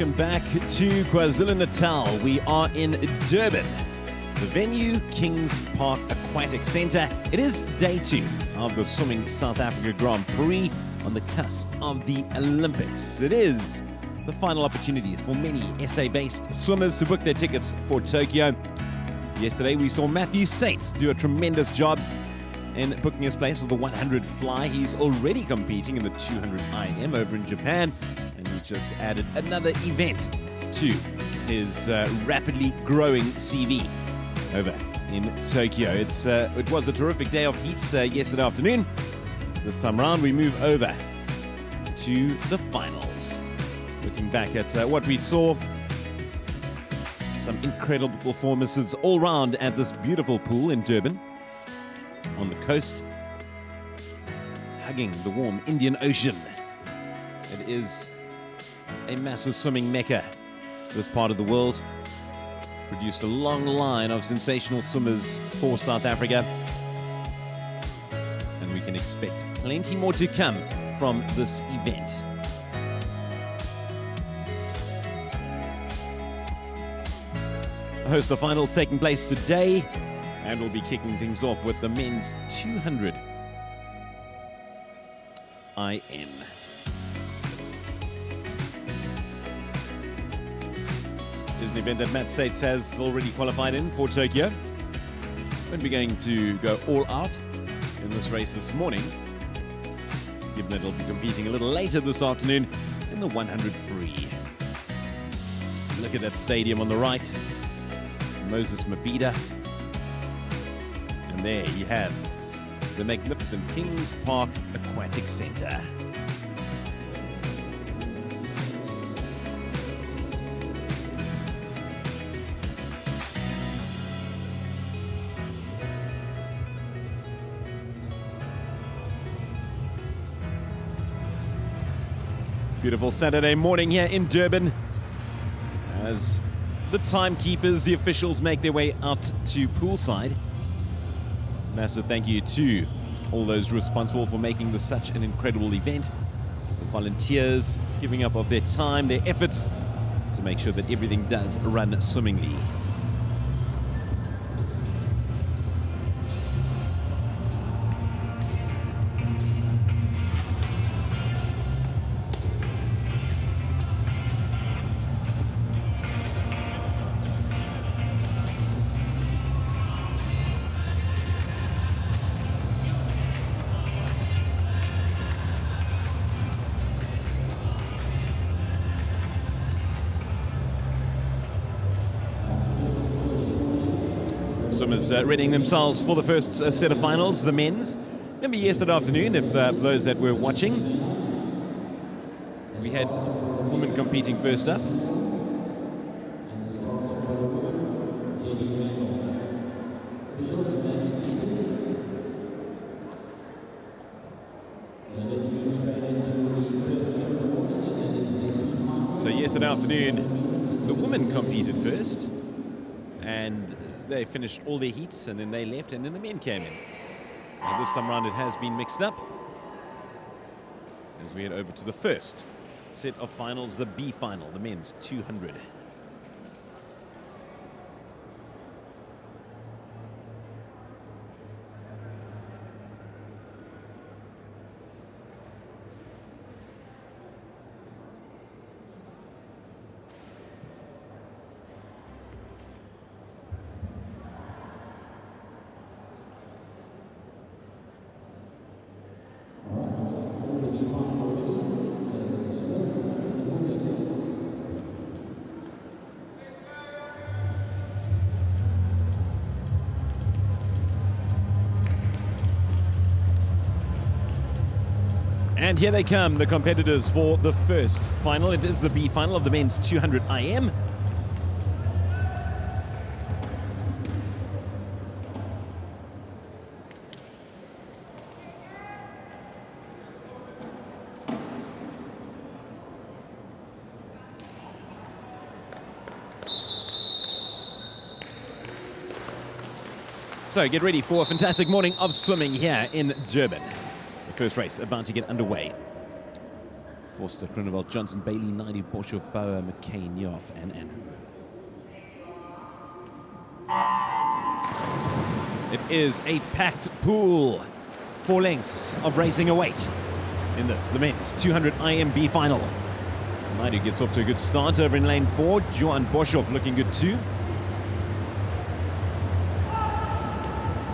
Welcome back to KwaZulu-Natal. We are in Durban, the venue, Kings Park Aquatic Centre. It is day 2 of the Swimming South Africa Grand Prix on the cusp of the Olympics. It is the final opportunities for many SA-based swimmers to book their tickets for Tokyo. Yesterday we saw Matthew Saints do a tremendous job in booking his place with the 100 fly. He's already competing in the 200 IM over in Japan, and he just added another event to his rapidly growing CV over in Tokyo. It was a terrific day of heats yesterday afternoon. This time around we move over to the finals. Looking back at what we saw, some incredible performances all round at this beautiful pool in Durban on the coast, hugging the warm Indian Ocean. It is a massive swimming mecca, this part of the world. Produced a long line of sensational swimmers for South Africa, and we can expect plenty more to come from this event. Host the finals taking place today, and we'll be kicking things off with the men's 200 IM. It is an event that Matt Saints has already qualified in for Tokyo. Won't be going to go all out in this race this morning, given that he'll be competing a little later this afternoon in the 100 free. Look at that stadium on the right. Moses Mabhida. And there you have the magnificent Kings Park Aquatic Centre. Beautiful Saturday morning here in Durban, as the timekeepers, the officials, make their way out to poolside. Massive thank you to all those responsible for making this such an incredible event. The volunteers giving up of their time, their efforts to make sure that everything does run swimmingly. Swimmers readying themselves for the first set of finals, the men's. Remember yesterday afternoon, if for those that were watching, we had women competing first up. So yesterday afternoon, the women competed first, and they finished all their heats, and then they left, and then the men came in. And this time around it has been mixed up as we head over to the first set of finals, the B final, the men's 200. And here they come, the competitors for the first final. It is the B final of the men's 200 IM. So get ready for a fantastic morning of swimming here in Durban. The first race about to get underway Forster, Groenewald, Johnson, Bailey, Naidu, Boshoff, Bauer, McKay, Nioff, and Andrew. It is a packed pool. 4 lengths of racing await in this, the men's 200 IMB final. Naidu gets off to a good start over in lane 4. Johan Boshoff looking good too.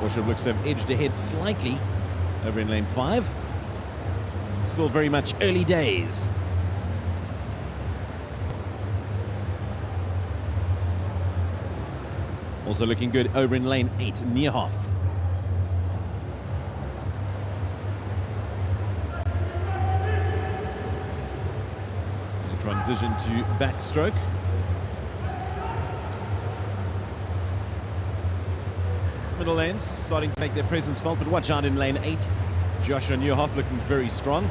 Boshoff looks to have edged ahead slightly over in lane 5. Still very much early days. Also looking good over in lane 8, Nierhoff. Transition to backstroke. Middle lanes starting to make their presence felt, but watch out in lane 8. Joshua Nierhoff looking very strong.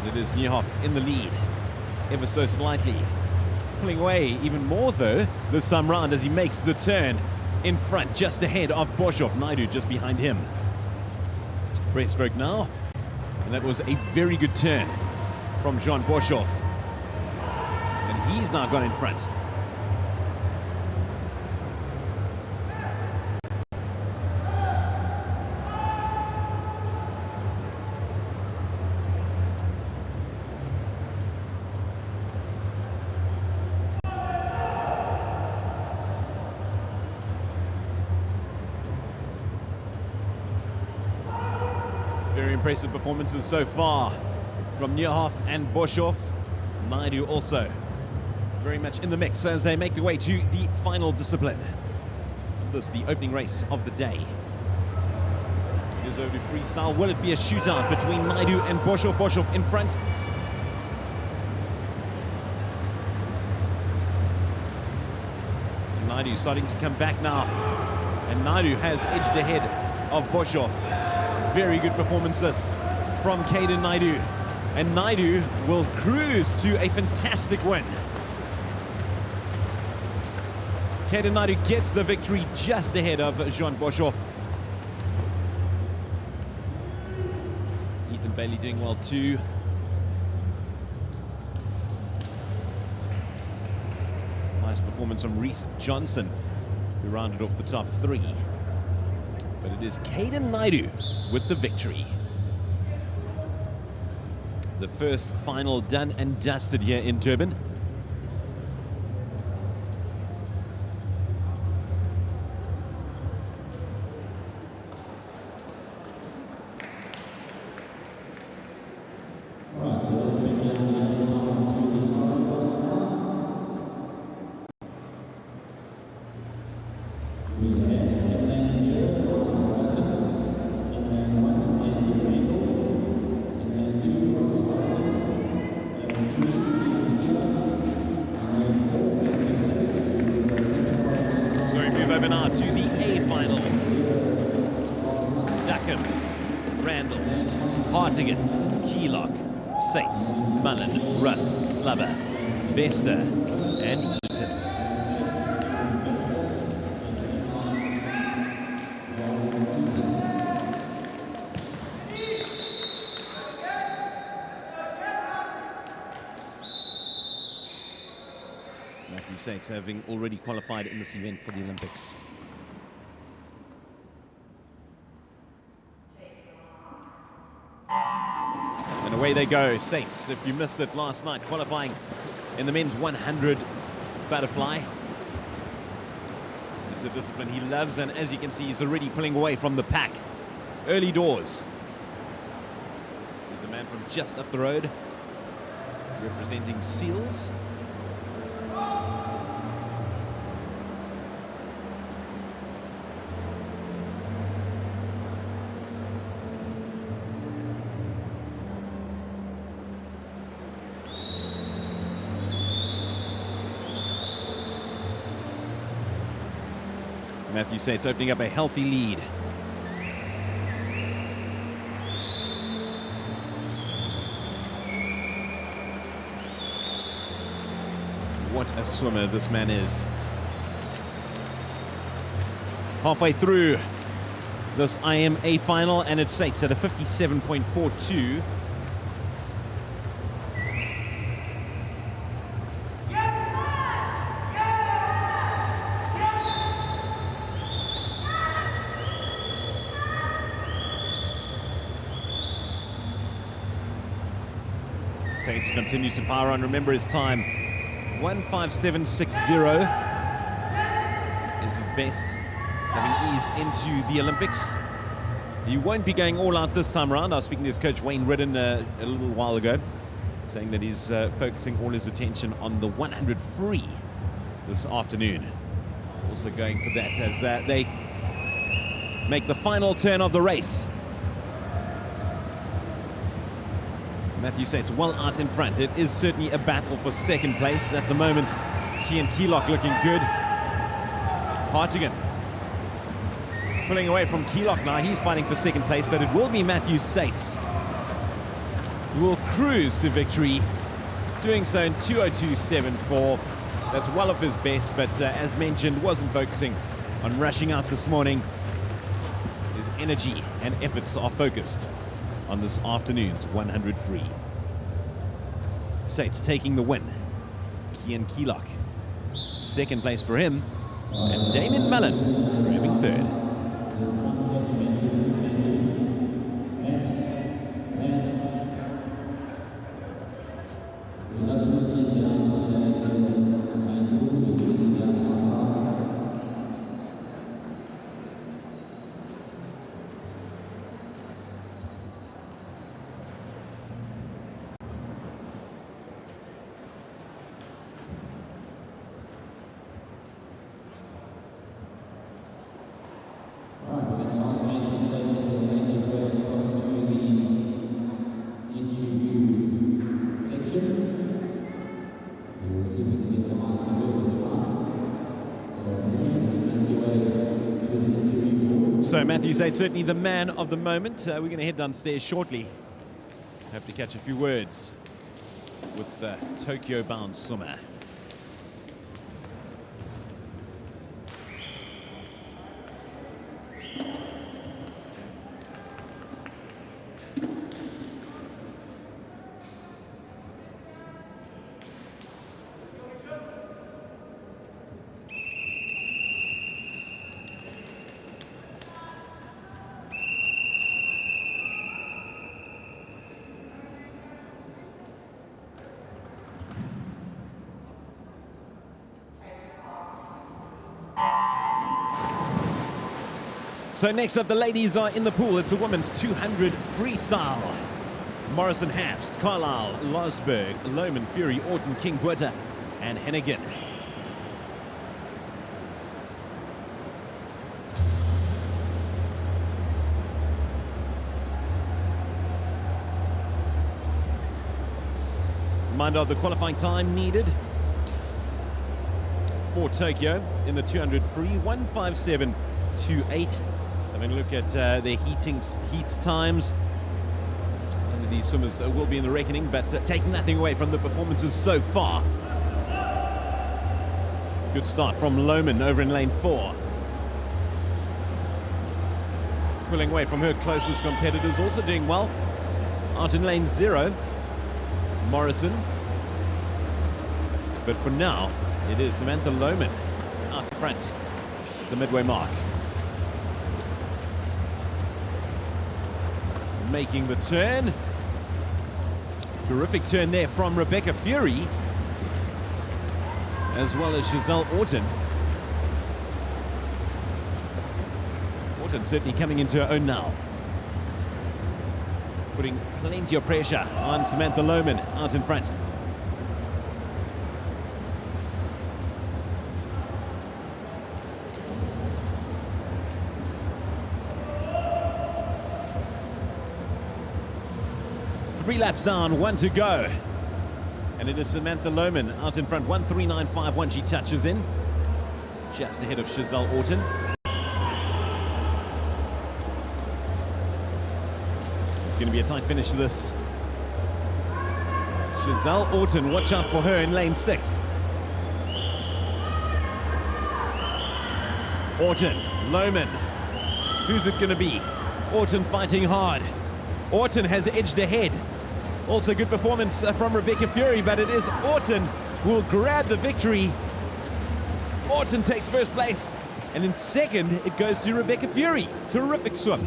And it is Nierhoff in the lead, ever so slightly. Pulling away even more though this time round as he makes the turn in front, just ahead of Boshoff. Naidu just behind him. Breaststroke now. And that was a very good turn from Jean Boshoff. And he's now gone in front. Very impressive performances so far from Nierhoff and Boshoff. Naidu also very much in the mix as they make their way to the final discipline. This is the opening race of the day. It is over to freestyle. Will it be a shootout between Naidu and Boshoff? Boshoff in front. Naidu starting to come back now. And Naidu has edged ahead of Boshoff. Very good performances from Caden Naidu. And Naidu will cruise to a fantastic win. Caden Naidu gets the victory just ahead of Jean Boshoff. Ethan Bailey doing well too. Nice performance from Reese Johnson, who rounded off the top 3. But it is Caden Naidu with the victory. The first final done and dusted here in Durban. So we move over now to the A final. Duckham, Randall, Hartigan, Keylock, Sates, Mullen, Russ, Slubber, Vesta, and Eaton. Matthew Sates having already qualified in this event for the Olympics. And away they go, Sates. If you missed it last night, qualifying in the men's 100 butterfly. It's a discipline he loves, and as you can see, he's already pulling away from the pack. Early doors. There's a man from just up the road representing Seals. Matthew Sates opening up a healthy lead. What a swimmer this man is. Halfway through this IMA final, and it states at a 57.42. Saints continues to power on. Remember his time, 1:57.60 is his best, having eased into the Olympics. He won't be going all out this time around. I was speaking to his coach, Wayne Ridden, a little while ago, saying that he's focusing all his attention on the 100 free this afternoon. Also going for that as they make the final turn of the race. Matthew Saints well out in front. It is certainly a battle for second place at the moment. Kian Keelock looking good. Hartigan pulling away from Keelock now. He's fighting for second place, but it will be Matthew Saints who will cruise to victory, doing so in 2:02.74. That's well off his best, but as mentioned, wasn't focusing on rushing out this morning. His energy and efforts are focused on this afternoon's 100 free. Saints taking the win. Kian Keelock, second place for him, and Damien Mullen grabbing third. So Matthew Saints certainly the man of the moment. We're going to head downstairs shortly. Have to catch a few words with the Tokyo-bound swimmer. So next up, the ladies are in the pool. It's a women's 200 freestyle. Morrison, Hapst, Carlisle, Losberg, Lohman, Fury, Orton, King, Buerta, and Hennigan. Reminder of the qualifying time needed for Tokyo in the 200 free, 1:57.28. Having a look at their heats times. And these swimmers will be in the reckoning, but take nothing away from the performances so far. Good start from Lohman over in lane 4. Pulling away from her closest competitors, also doing well. Out in lane 0, Morrison. But for now, it is Samantha Lohman out front, the midway mark. Making the turn. Terrific turn there from Rebecca Fury, as well as Giselle Orton. Orton certainly coming into her own now, putting plenty of pressure on Samantha Lohman out in front. Three laps down, 1 to go. And it is Samantha Lohman out in front, 1:39.51. She touches in, just ahead of Giselle Orton. It's going to be a tight finish to this. Giselle Orton, watch out for her in lane 6. Orton, Lohman, Who's it going to be? Orton fighting hard. Orton has edged ahead. Also good performance from Rebecca Fury, but it is Orton who will grab the victory. Orton takes first place, and in second it goes to Rebecca Fury. Terrific swim.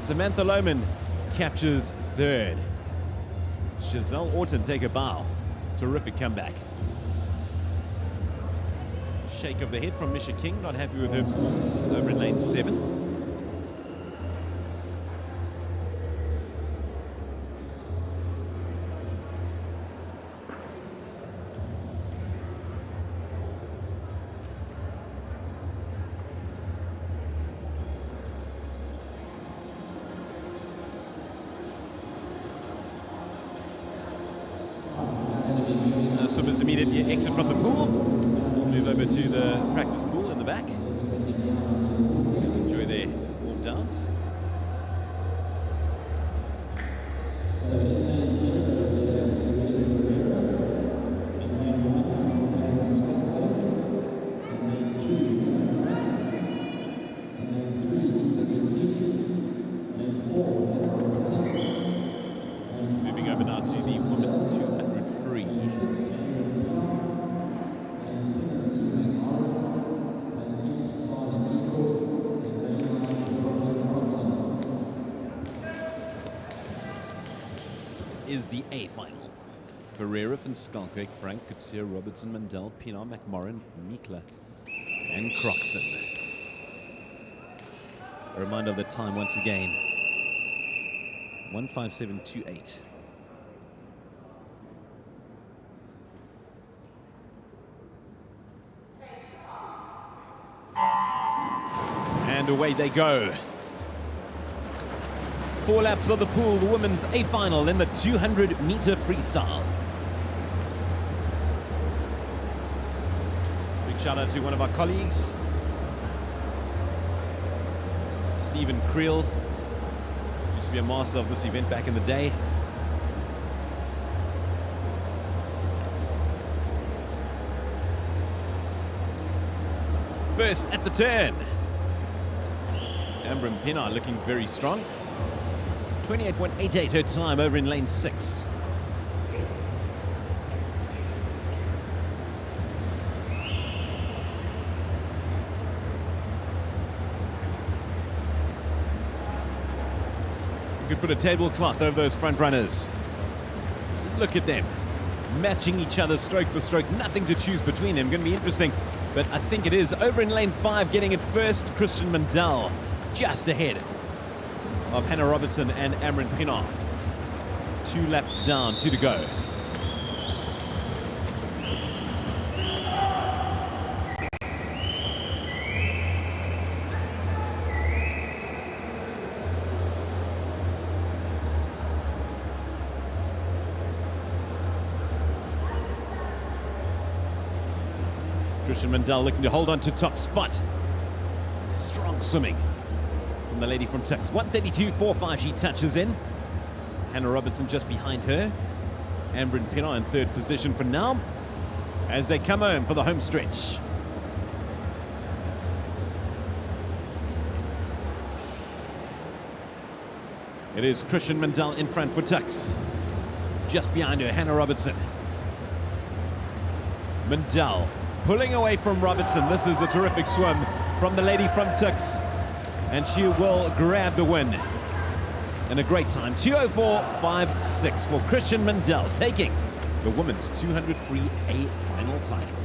Samantha Lohman captures third. Giselle Orton take a bow. Terrific comeback. Shake of the head from Misha King, not happy with her performance over in lane 7. Swimmers immediately exit from the pool, move over to the practice pool in the back, enjoy their warm downs. Moving over now to the women's 200 free. Is the A final. Ferreira, Van Schalkwyk, Frank, Kutsia, Robertson, Mandel, Pinar, McMorrin, Mikla, and Croxon. A reminder of the time once again. 1:57.28. And away they go. 4 laps of the pool, the women's A final in the 200-meter freestyle. Big shout out to one of our colleagues, Stephen Creel. Used to be a master of this event back in the day. First at the turn. Amber Pinar looking very strong. 28.88 her time over in lane 6. You could put a tablecloth over those front runners. Look at them, matching each other stroke for stroke. Nothing to choose between them. Going to be interesting, but I think it is. Over in lane 5, getting it first, Christian Mandel, just ahead of Hannah Robertson and Amrin Pinar. 2 laps down, 2 to go. Christian Mandel looking to hold on to top spot. Strong swimming from the lady from Tux. 1:32.45 she touches in. Hannah Robertson just behind her. Amber Pinar in third position for now as they come home for the home stretch. It is Christian Mandel in front for Tux. Just behind her, Hannah Robertson. Mandel pulling away from Robertson. This is a terrific swim from the lady from Tux, and she will grab the win. And a great time, 2:04.56 for Christian Mandel, taking the women's 200 free A final title.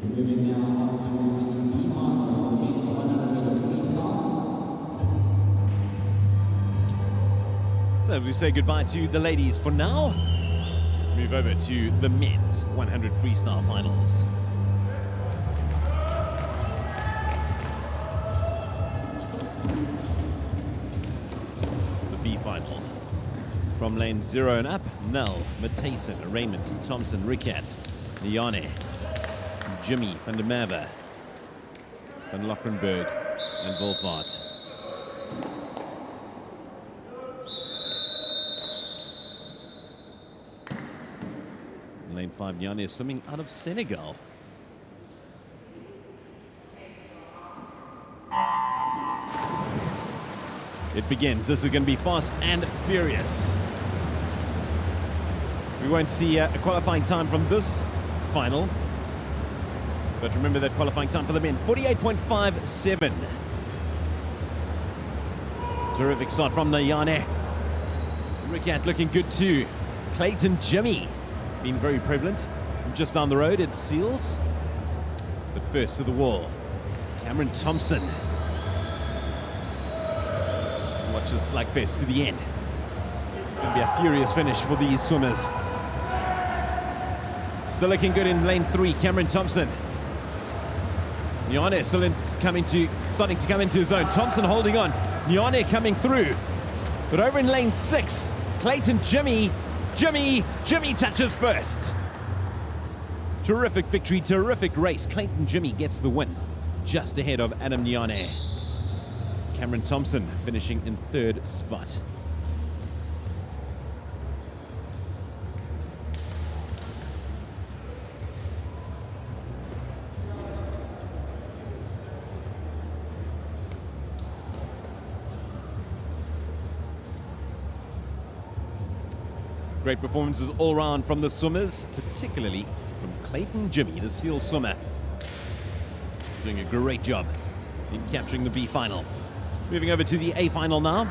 Moving now on to the B final for men's 100-meter freestyle. So we say goodbye to the ladies for now. Move over to the men's 100 freestyle finals. The B final. From lane 0 and up, Nell, Matthijssen, Raymond, Thompson, Rickat, Liane, Jimmy, Van der Merwe, Van Lockenberg, and Wolfart. Lane 5, Liane is swimming out of Senegal. It begins. This is going to be fast and furious. We won't see a qualifying time from this final. But remember that qualifying time for the men, 48.57. Terrific start from Liane. Rickat looking good too. Clayton Jimmy being very prevalent. From just down the road, it seals. But first to the wall, Cameron Thompson. Watch the slugfest to the end. It's going to be a furious finish for these swimmers. Still looking good in lane 3, Cameron Thompson. Liane still starting to come into his own. Thompson holding on. Liane coming through. But over in lane 6, Clayton Jimmy touches first. Terrific victory, terrific race. Clayton Jimmy gets the win, just ahead of Adam Liane. Cameron Thompson finishing in 3rd spot. Great performances all round from the swimmers, particularly from Clayton Jimmy, the SEAL swimmer. Doing a great job in capturing the B final. Moving over to the A final now.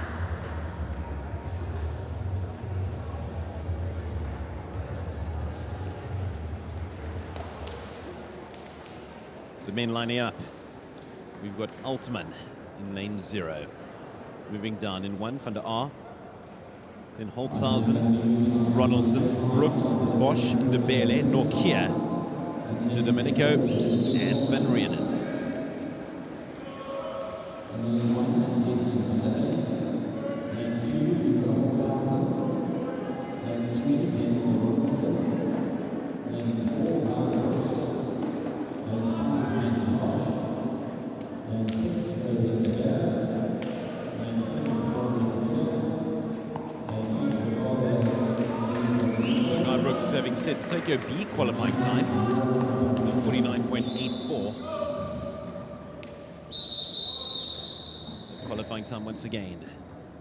The men lining up. We've got Altman in lane 0. Moving down in 1, Van der Aar. Then Holtzhausen, Ronaldson, Brooks, Bosch, Ndebele, Norkia, De Domenico, and Van Rienen. Serving set to Tokyo B qualifying time, 49.84. Qualifying time once again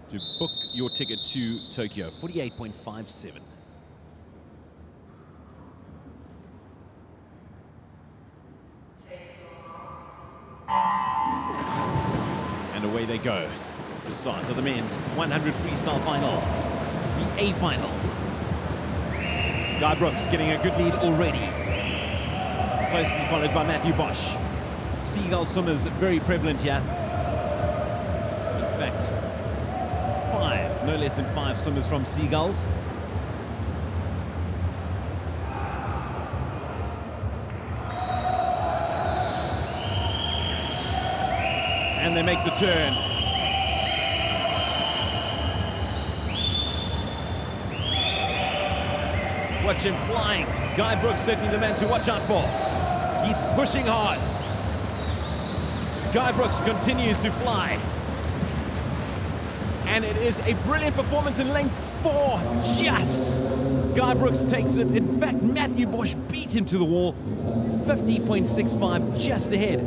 to book your ticket to Tokyo, 48.57. And away they go. The start of the men's 100 freestyle final, the A final. Guy Brooks getting a good lead already. Closely followed by Matthew Bosch. Seagull swimmers very prevalent here. In fact, 5, no less than 5 swimmers from Seagulls. And they make the turn. Watch him flying. Guy Brooks certainly the man to watch out for. He's pushing hard. Guy Brooks continues to fly. And it is a brilliant performance in lane 4. Just. Guy Brooks takes it. In fact, Matthew Bosch beat him to the wall. 50.65, just ahead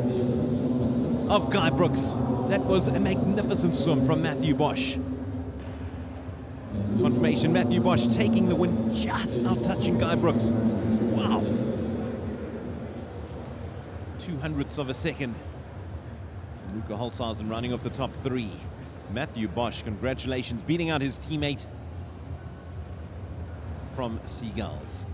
of Guy Brooks. That was a magnificent swim from Matthew Bosch. Confirmation, Matthew Bosch taking the win, just out touching Guy Brooks. Wow. 200ths of a second. Luca Holtzhausen running off the top 3. Matthew Bosch, congratulations, beating out his teammate from Seagulls.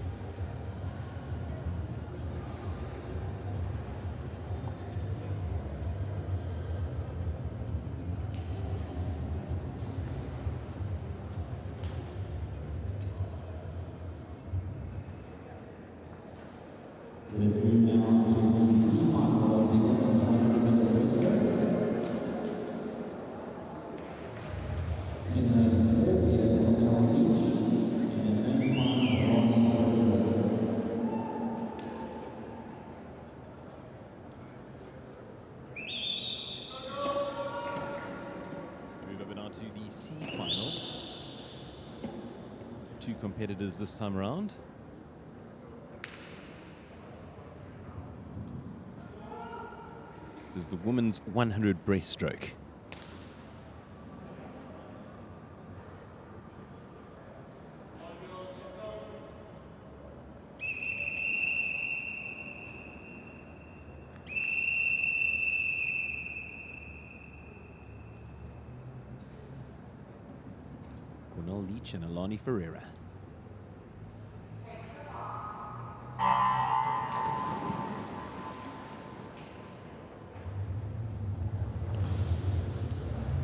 Let's move now to the C final of the women's 100-meter breaststroke. In the fourth year, now each, and the main final of the Move over now to the C final. Two competitors this time around. This is the women's 100 breaststroke. Leach and Alani Ferreira.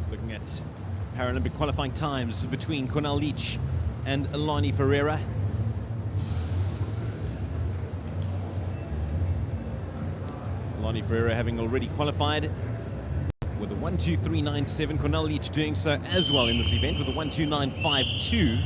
Looking at Paralympic qualifying times between Cornell Leach and Alani Ferreira. Alani Ferreira having already qualified with a 1:23.97. Cornell Leach doing so as well in this event with a 1:29.52.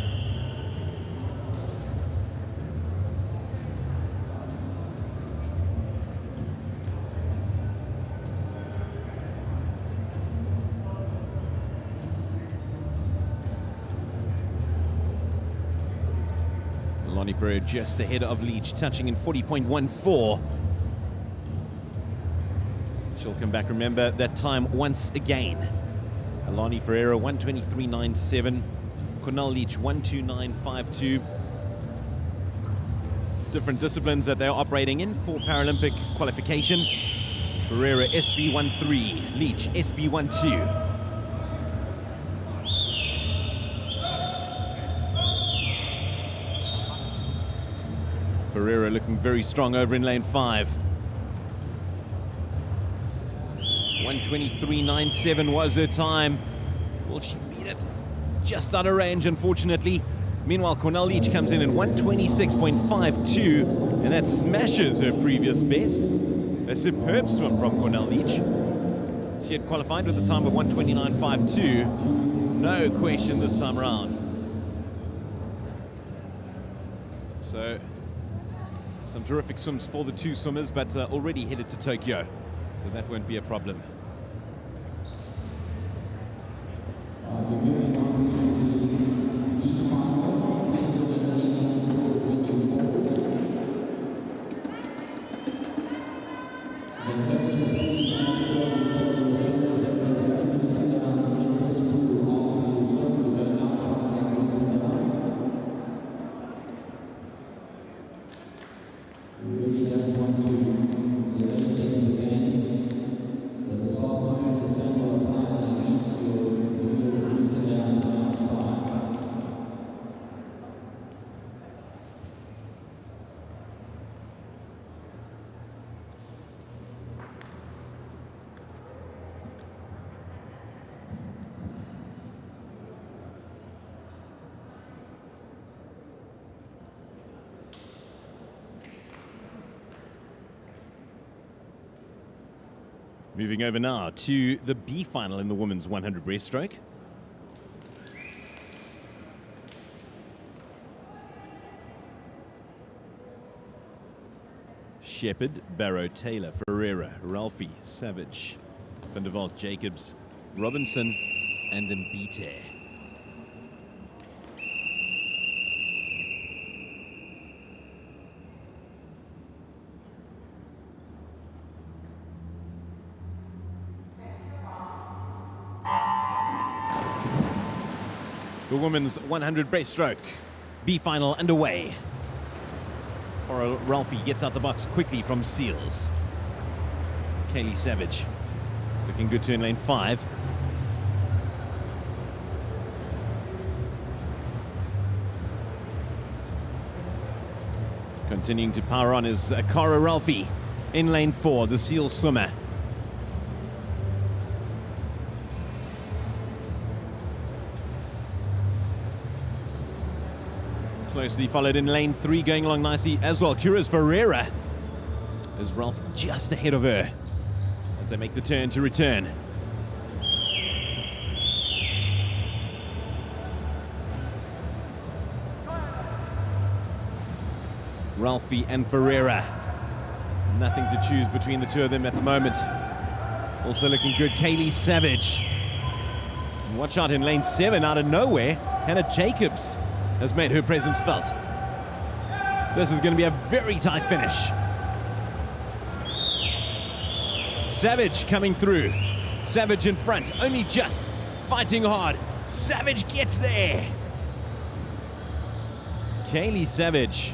Alani Ferreira just ahead of Leach, touching in 40.14. She'll come back, remember that time once again. Alani Ferreira 1:23.97, Cornell Leach 1:29.52. Different disciplines that they're operating in for Paralympic qualification. Ferreira SB13, Leach SB12. Ferreira looking very strong over in lane 5. 1:23.97 was her time. Will she beat it? Just out of range, unfortunately. Meanwhile, Cornell Leach comes in at 1:26.52, and that smashes her previous best. A superb swim from Cornell Leach. She had qualified with a time of 1:29.52. No question this time around. So, some terrific swims for the two swimmers, but already headed to Tokyo. So that won't be a problem. moving on to the E final. Please look at the E for when you board. The coaches, please make sure you tell your swimmers that there's no loosening down in this pool after you swim. You go outside and loosen down. We really don't want to delay things again. So this afternoon, the sample of planning needs to loosen down to outside. Moving over now to the B final in the women's 100 breaststroke. Shepherd, Barrow, Taylor, Ferreira, Ralphie, Savage, Van der Walt, Jacobs, Robinson, and Mbite. The women's 100 breaststroke B final underway. Or Ralphie gets out the box quickly from Seals. Kaylee Savage looking good to in lane 5. Continuing to power on is Cara Ralphie in lane 4, the Seals swimmer. Closely followed in lane 3, going along nicely as well. Curious Ferreira Is Ralph just ahead of her as they make the turn to return. Ralphie and Ferreira. Nothing to choose between the two of them at the moment. Also looking good, Kaylee Savage. And watch out in lane 7, out of nowhere, Hannah Jacobs has made her presence felt. This is going to be a very tight finish. Savage coming through. Savage in front, only just fighting hard. Savage gets there. Kaylee Savage,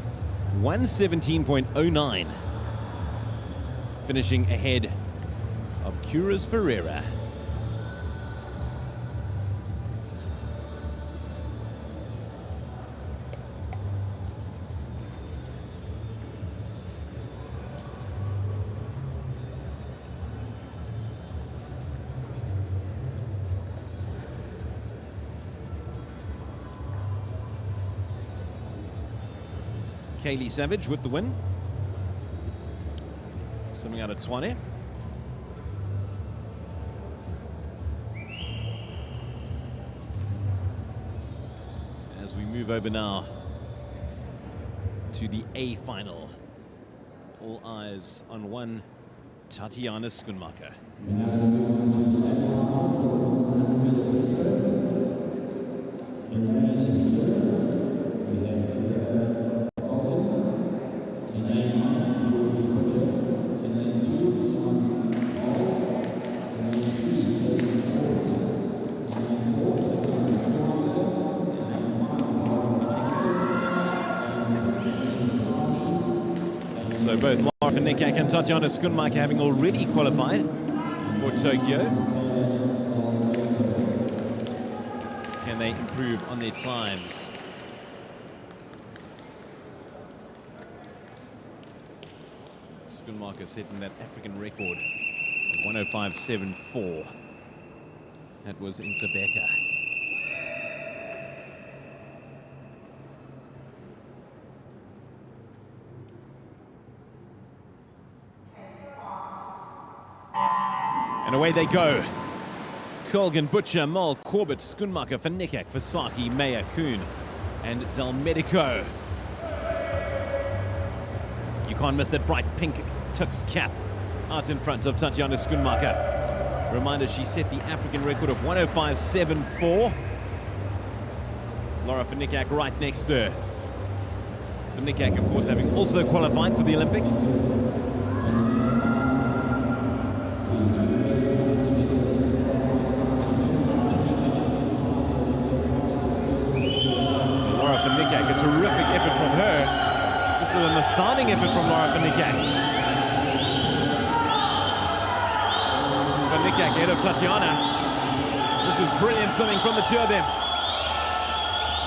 117.09. Finishing ahead of Curas Ferreira. Kaylee Savage with the win. Something out of Tswane. As we move over now to the A final. All eyes on one Tatiana Schoenmaker. So both Laura Fenik and Tatiana Schoenmaker having already qualified for Tokyo. Can they improve on their times? Schoenmaker setting that African record of 105.74. That was in Quebec. And away they go. Colgan, Butcher, Mol, Corbett, Schoenmaker, Fenik, Fasaki, Meyer, Kuhn, and Del Medico. You can't miss that bright pink tux cap out in front of Tatiana Schoenmaker. Reminder, she set the African record of 105.74. Laura Fenik right next to her. Fenik, of course, having also qualified for the Olympics. A terrific effort from her. This is an astounding effort from Laura Fenik. Fenik ahead of Tatiana. This is brilliant swimming from the two of them.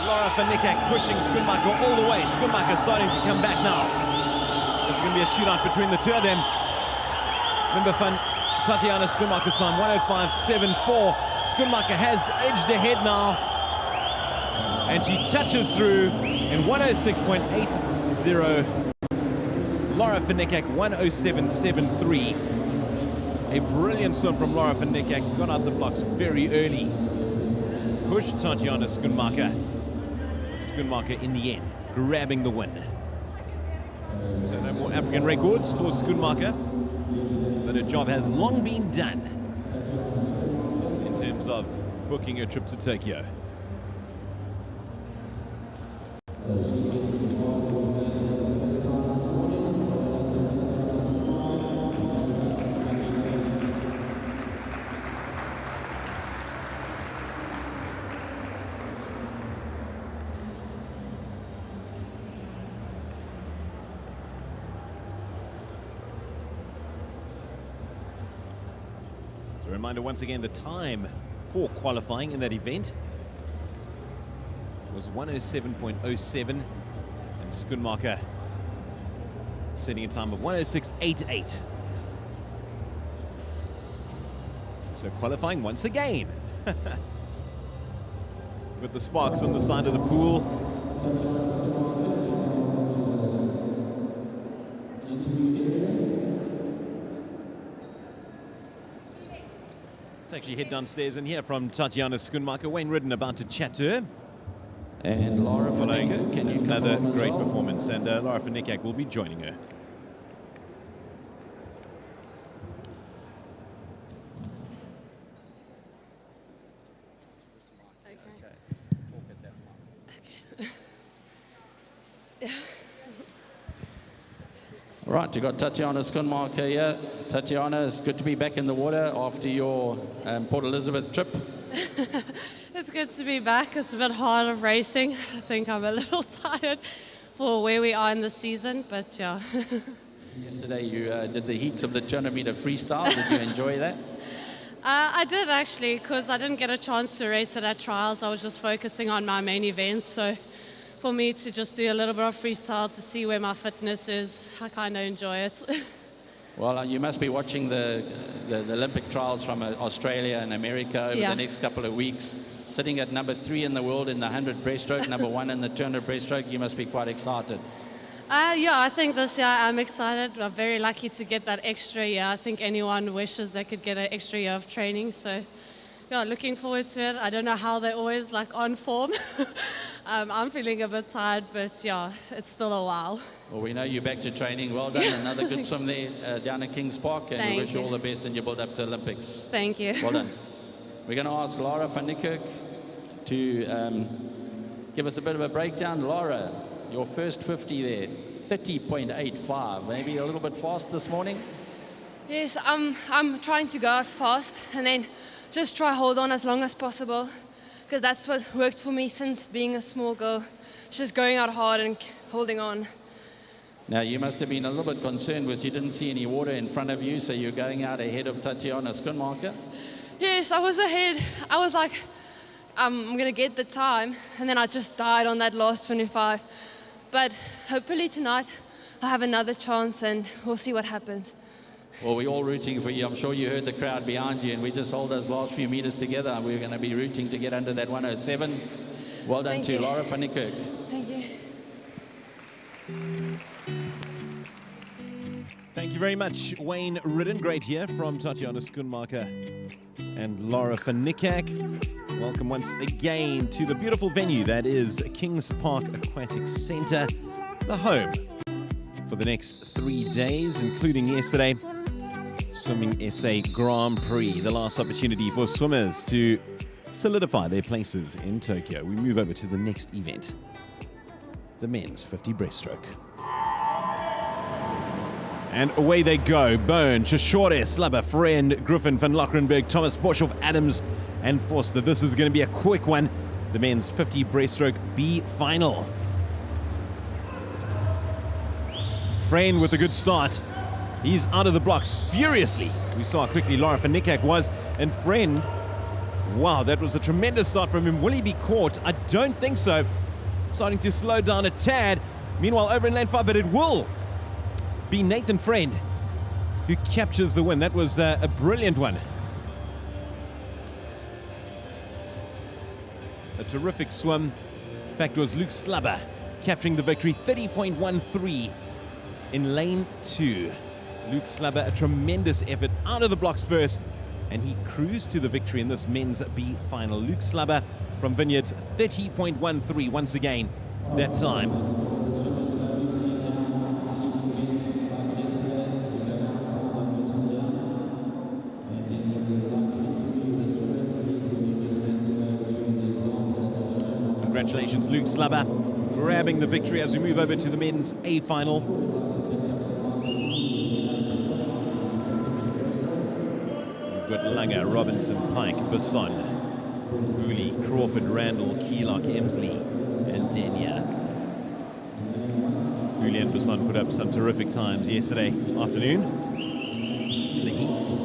Laura Fenik pushing Schoenmaker all the way. Schoenmaker starting to come back now. This is going to be a shootout between the two of them. Remember, Tatiana Schoenmaker's time 105.74. Schoenmaker has edged ahead now. And she touches through in 106.80. Laura Fenik 107.73. A brilliant swim from Laura Fenik. Got out the blocks very early. Pushed Tatiana Schoenmaker. Schoenmaker in the end, grabbing the win. So no more African records for Schoenmaker. But her job has long been done in terms of booking her trip to Tokyo. So a reminder once again, the time for qualifying in that event was 107.07, and Schoenmaker setting a time of 106.88. So qualifying once again. With the sparks on the side of the pool. Let's actually head downstairs and hear from Tatiana Schoenmaker. Wayne Ridden about to chat to her. And Laura Fenik, can you come another on as great well? performance, and Laura Fenik will be joining her. Right, you got Tatiana Schoenmaker here. Tatiana, it's good to be back in the water after your Port Elizabeth trip. It's good to be back. It's a bit hard of racing. I think I'm a little tired for where we are in the season, but yeah. Yesterday you did the heats of the 200-meter freestyle. Did you enjoy that? I did actually, because I didn't get a chance to race it at trials. I was just focusing on my main events, so for me to just do a little bit of freestyle to see where my fitness is, I kind of enjoy it. Well, you must be watching the Olympic trials from Australia and America over the next couple of weeks. Sitting at number 3 in the world in the 100 breaststroke, number 1 in the 200 breaststroke, you must be quite excited. Yeah, I think this year I'm excited. I'm very lucky to get that extra year. I think anyone wishes they could get an extra year of training. So, yeah, looking forward to it. I don't know how they're always like on form. I'm feeling a bit tired, but yeah, it's still a while. Well, we know you're back to training. Well done. Another good swim there down at Kings Park, and we wish you all the best in your build up to Olympics. Thank you. Well done. We're going to ask Laura Fenik to give us a bit of a breakdown. Laura, your first 50 there, 30.85. Maybe a little bit fast this morning? Yes, I'm trying to go out fast and then just try hold on as long as possible, because that's what worked for me since being a small girl, just going out hard and holding on. Now, you must have been a little bit concerned because you didn't see any water in front of you, so you're going out ahead of Tatiana Schoenmaker. Yes, I was ahead. I was like, I'm going to get the time, and then I just died on that last 25. But hopefully tonight I'll have another chance, and we'll see what happens. Well, we're all rooting for you. I'm sure you heard the crowd behind you, and we just hold those last few meters together. We're going to be rooting to get under that 107. Well done to Laura Fenik. Thank you. Thank you very much, Wayne Ridden. Great here from Tatiana Schoenmaker and Laura Fenik. Welcome once again to the beautiful venue that is Kings Park Aquatic Centre, the home for the next 3 days, including yesterday, Swimming SA Grand Prix, the last opportunity for swimmers to solidify their places in Tokyo. We move over to the next event, the men's 50 breaststroke. And away they go. Bone, Shashore, Slubber, Friend, Griffin, Van Lockrenberg, Thomas, Boshoff, Adams, and Forster. This is going to be a quick one. The men's 50 breaststroke B final. Friend with a good start. He's out of the blocks furiously. We saw how quickly Laura Fenik was. And Friend, wow, that was a tremendous start from him. Will he be caught? I don't think so. Starting to slow down a tad. Meanwhile, over in lane 5, but it will be Nathan Friend who captures the win. That was a brilliant one. A terrific swim. In fact, it was Luke Slubber capturing the victory, 30.13 in lane 2. Luke Slubber, a tremendous effort out of the blocks first, and he cruised to the victory in this men's B final. Luke Slubber from Vineyards, 30.13 once again that time. Congratulations, Luke Slubber, grabbing the victory as we move over to the men's A final. We've got Langer, Robinson, Pike, Basson, Hooley, Crawford, Randall, Keylock, Emsley, and Denya. Hooley and Basson put up some terrific times yesterday afternoon in the heats.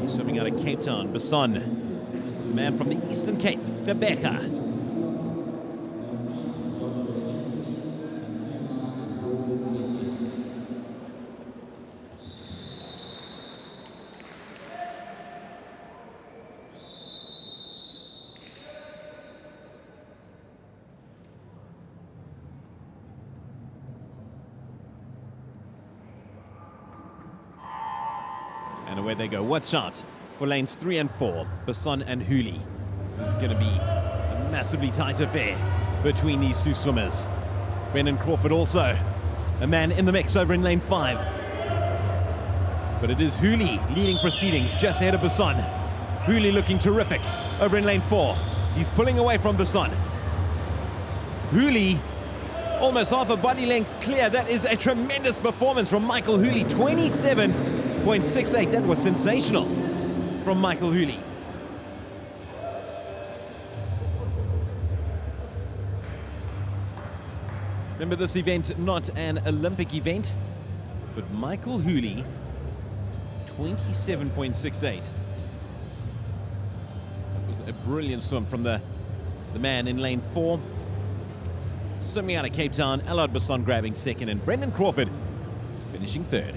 Swimming out of Cape Town, Basson, the man from the Eastern Cape, Rebecca. away they go. Watch out for lanes 3 and 4, Basson and Hooley. This is going to be a massively tight affair between these two swimmers. Brendan Crawford also a man in the mix over in lane 5. But it is Hooley leading proceedings just ahead of Basson. Hooley looking terrific over in lane 4. He's pulling away from Basson. Hooley almost half a body length clear. That is a tremendous performance from Michael Hooley. 27.68. That was sensational from Michael Hooley. Remember, this event not an Olympic event, but Michael Hooley, 27.68. That was a brilliant swim from the man in lane 4. Swimming out of Cape Town, Allard Basson grabbing second, and Brendan Crawford finishing third.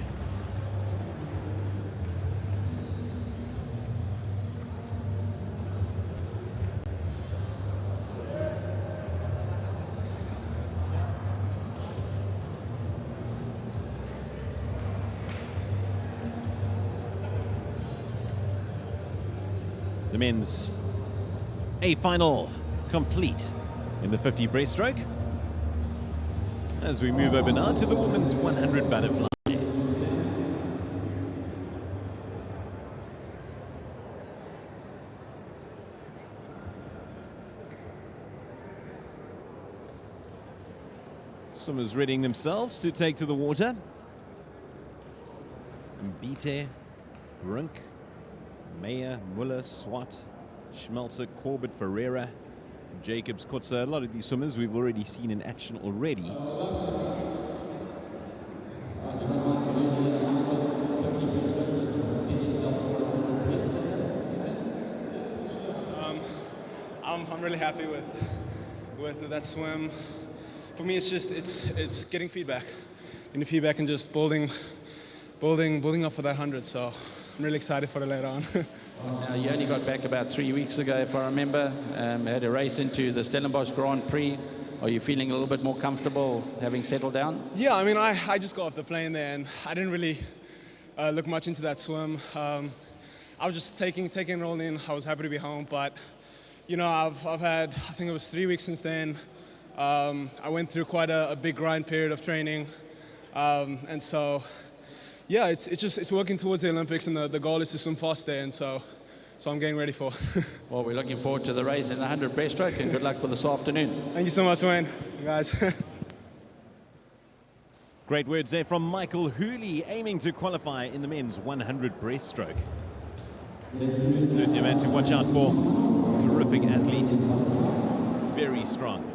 The men's A final complete in the 50 breaststroke. As we move over now to the women's 100 butterfly. Swimmers readying themselves to take to the water. Mbite, Brink, Meyer, Muller, Swat, Schmelzer, Corbett, Ferreira, Jacobs, Kotze. A lot of these swimmers we've already seen in action already. I'm really happy with that swim. For me, it's getting feedback, and just building up for that 100. So I'm really excited for the later on. Now, you only got back about 3 weeks ago, if I remember. Had a race into the Stellenbosch Grand Prix. Are you feeling a little bit more comfortable having settled down? Yeah, I mean, I just got off the plane there, and I didn't really look much into that swim. I was just taking it all in. I was happy to be home, but you know, I've had, I think it was 3 weeks since then. I went through quite a big grind period of training, and so. Yeah, it's working towards the Olympics, and the goal is to swim fast there, and so I'm getting ready for. Well, we're looking forward to the race in the 100 breaststroke, and good luck for this afternoon. Thank you so much, Wayne, guys. Great words there from Michael Hooley, aiming to qualify in the men's 100 breaststroke. Certainly a man to watch out for. Terrific athlete, very strong.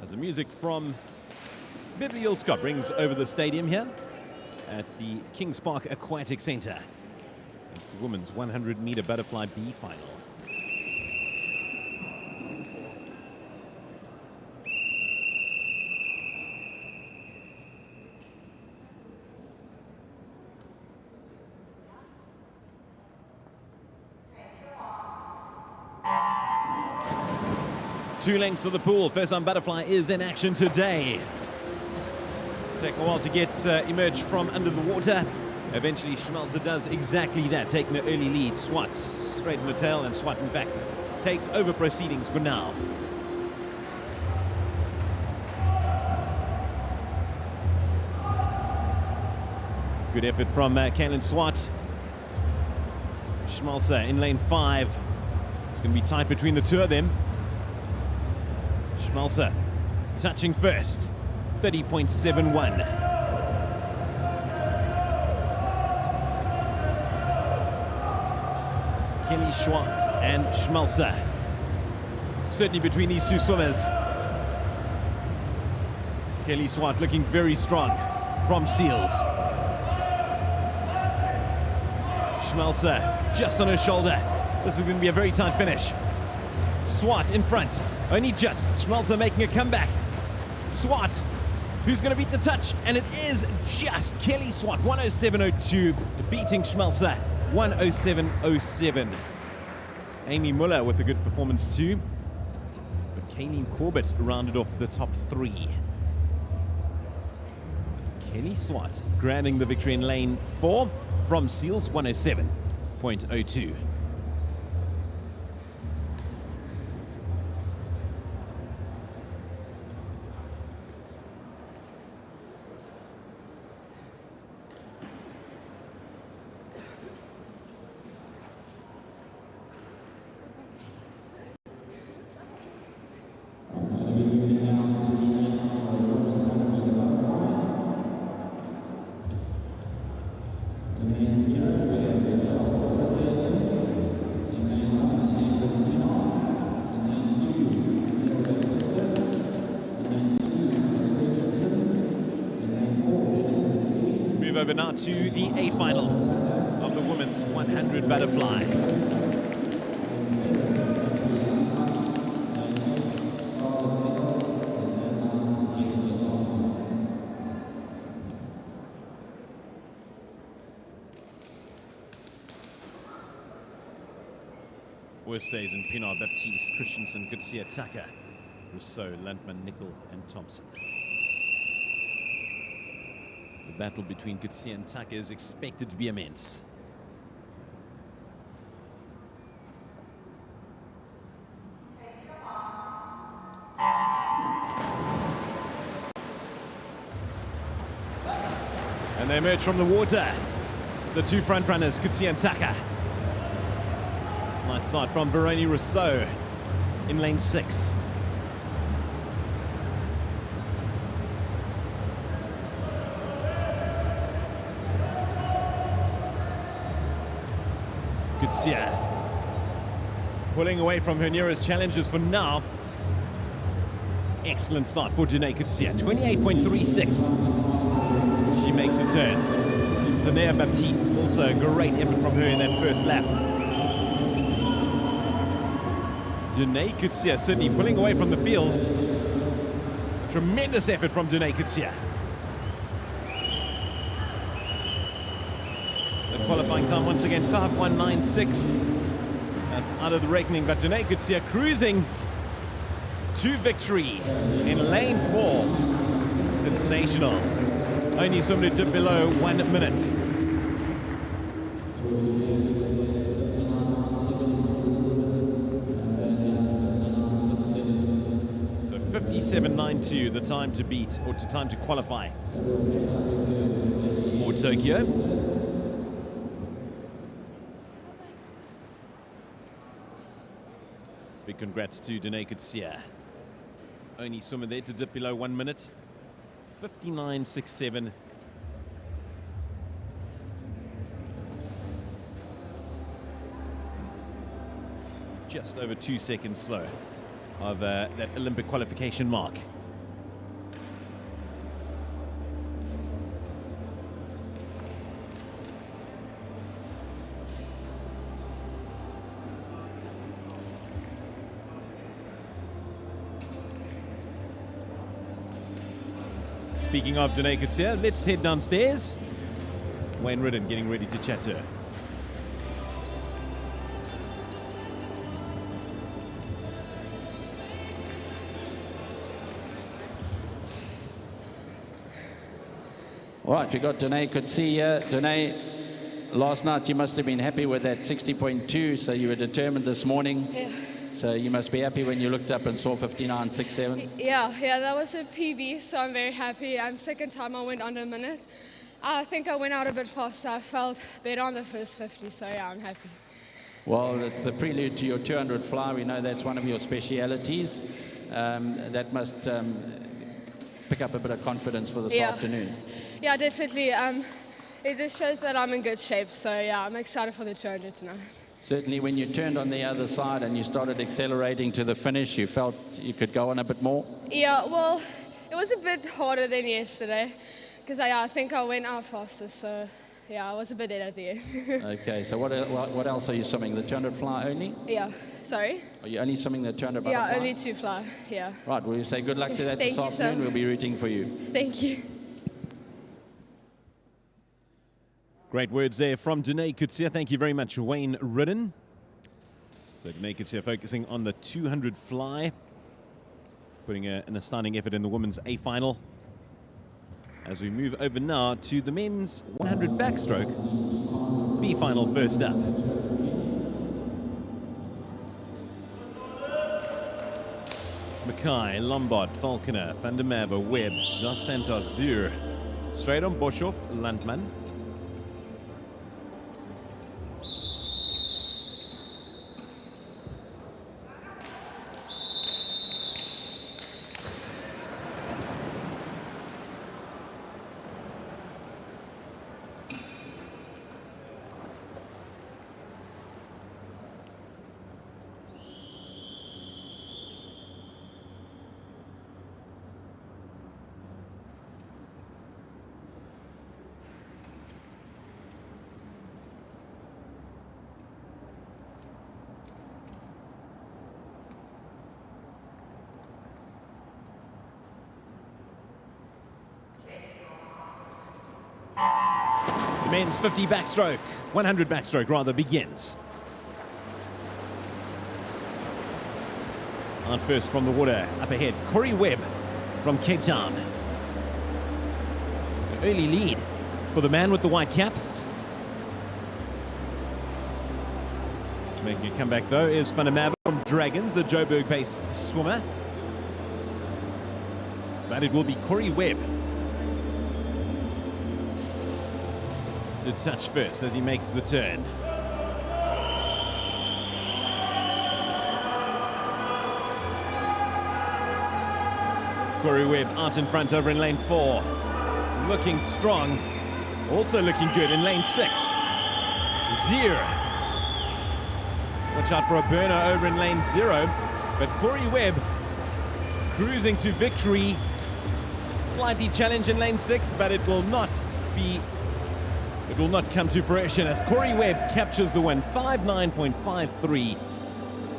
As the music from Bibliolska brings over the stadium here at the Kings Park Aquatic Centre. It's the women's 100-meter butterfly B final. Two lengths of the pool. First time butterfly is in action today. Take a while to get emerged from under the water. Eventually Schmelzer does exactly that, taking the early lead. Swat straight in the tail, and Swat in fact takes over proceedings for now. Good effort from Kaylin Swat. Schmelzer in lane 5. It's going to be tight between the two of them. Schmelzer touching first, 30.71. Kelly Swat and Schmelzer. Certainly between these two swimmers. Kelly Swat looking very strong from Seals. Schmelzer just on her shoulder. This is going to be a very tight finish. Swat in front. Only just. Schmelzer making a comeback. Swat Who's going to beat the touch? And it is just Kelly Swart, 107.02, beating Schmelzer, 107.07. Amy Muller with a good performance too. But Kaylene Corbett rounded off the top 3. Kelly Swart grabbing the victory in lane 4 from Seals, 107.02. Over now to the A final of the women's 100 butterfly. Worstays and Pinar, Baptiste, Christensen, Gutsia, Tucker, Rousseau, Landman, Nickel, and Thompson. The battle between Gutsia and Tucker is expected to be immense. And they emerge from the water. The two front runners, Gutsia and Tucker. Nice start from Veroni Rousseau in lane 6. Gutsia pulling away from her nearest challengers for now. Excellent start for Danae Gutsia, 28.36. She makes a turn. Tanea Baptiste, also a great effort from her in that first lap. Danae Gutsia certainly pulling away from the field. Tremendous effort from Danae Gutsia. Qualifying time once again, 5:196. That's out of the reckoning, but Danae Gutsia cruising to victory in lane 4. Sensational. Only somebody dipped below 1 minute. So 57.92, the time to beat, or the time to qualify for Tokyo. Big congrats to Danae Gutsia. Only swimmer there to dip below 1 minute. 59.67. Just over 2 seconds slow of that Olympic qualification mark. Speaking of Danae Gutsia, let's head downstairs. Wayne Ridden getting ready to chat to her. All right, we got Danae Gutsia. Danae, last night you must have been happy with that 60.2, so you were determined this morning. Yeah. So you must be happy when you looked up and saw 59.67. Yeah, that was a PB, so I'm very happy. Second time I went under a minute. I think I went out a bit faster. I felt better on the first 50, so yeah, I'm happy. Well, it's the prelude to your 200 fly. We know that's one of your specialities. That must pick up a bit of confidence for this afternoon. Yeah, definitely. It just shows that I'm in good shape, so yeah, I'm excited for the 200 tonight. Certainly when you turned on the other side and you started accelerating to the finish, you felt you could go on a bit more? Yeah, well, it was a bit harder than yesterday because I think I went out faster, so Yeah, I was a bit dead at the end. Okay, so what else are you swimming? The 200 fly only? Yeah. Sorry? Are you only swimming the 200 butterfly? Yeah, only 2 fly. Yeah. Right, will you say good luck to that Thank this you, afternoon? sir. We'll be rooting for you. Thank you. Great words there from Danae Kutsia. Thank you very much, Wayne Ridden. So Danae Kutsia focusing on the 200 fly, putting an astounding effort in the women's A final. As we move over now to the men's 100 backstroke B final first up. Mackay, Lombard, Falconer, Van der Merwe, Webb, Dos Santos, Zuur, straight on Boshoff, Landman. Men's 50 backstroke, 100 backstroke rather, begins. On first from the water, up ahead, Corey Webb from Cape Town. An early lead for the man with the white cap. Making a comeback though is Van der Merwe from Dragons, the Joburg-based swimmer. But it will be Corey Webb to touch first as he makes the turn. Corey Webb out in front over in lane 4. Looking strong. Also looking good in lane 6. Zuur. Watch out for a burner over in lane 0. But Corey Webb cruising to victory. Slightly challenged in lane 6, but it will not come to fruition as Corey Webb captures the win, 5.9.53.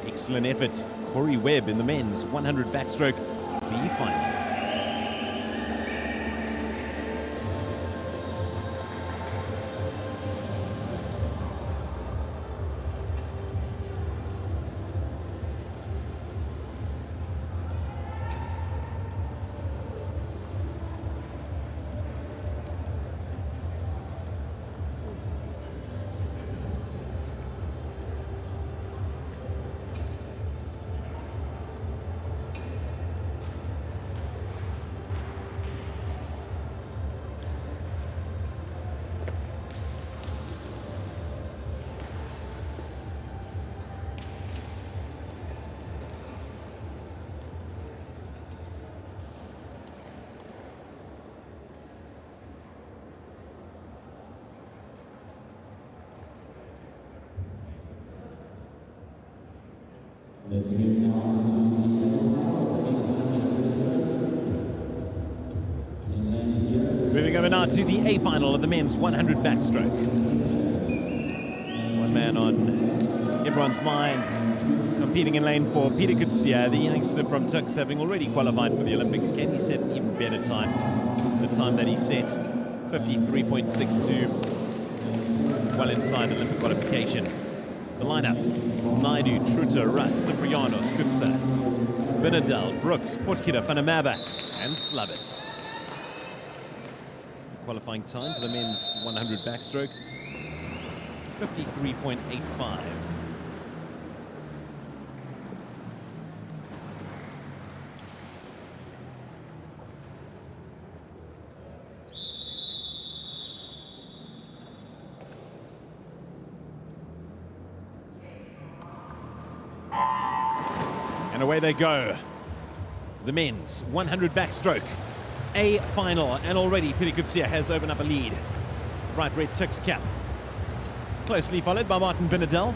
Excellent effort, Corey Webb in the men's 100 backstroke B final. Let's get now to the Moving over now to the A final of the men's 100 backstroke. One man on everyone's mind, competing in lane 4, Peter Kutsia, the youngster from Tuks, having already qualified for the Olympics. Can he set an even better time? The time that he set, 53.62, well inside Olympic qualification. The lineup: Naidu, Truta, Russ, Ciprianos, Kutsa, Benadel, Brooks, Potgieter, Van der Merwe, and Slubbert. Qualifying time for the men's 100 backstroke, 53.85. And away they go. The men's 100 backstroke A final, and already Peter Kutsia has opened up a lead. Bright red Tuks cap. Closely followed by Martin Benadel.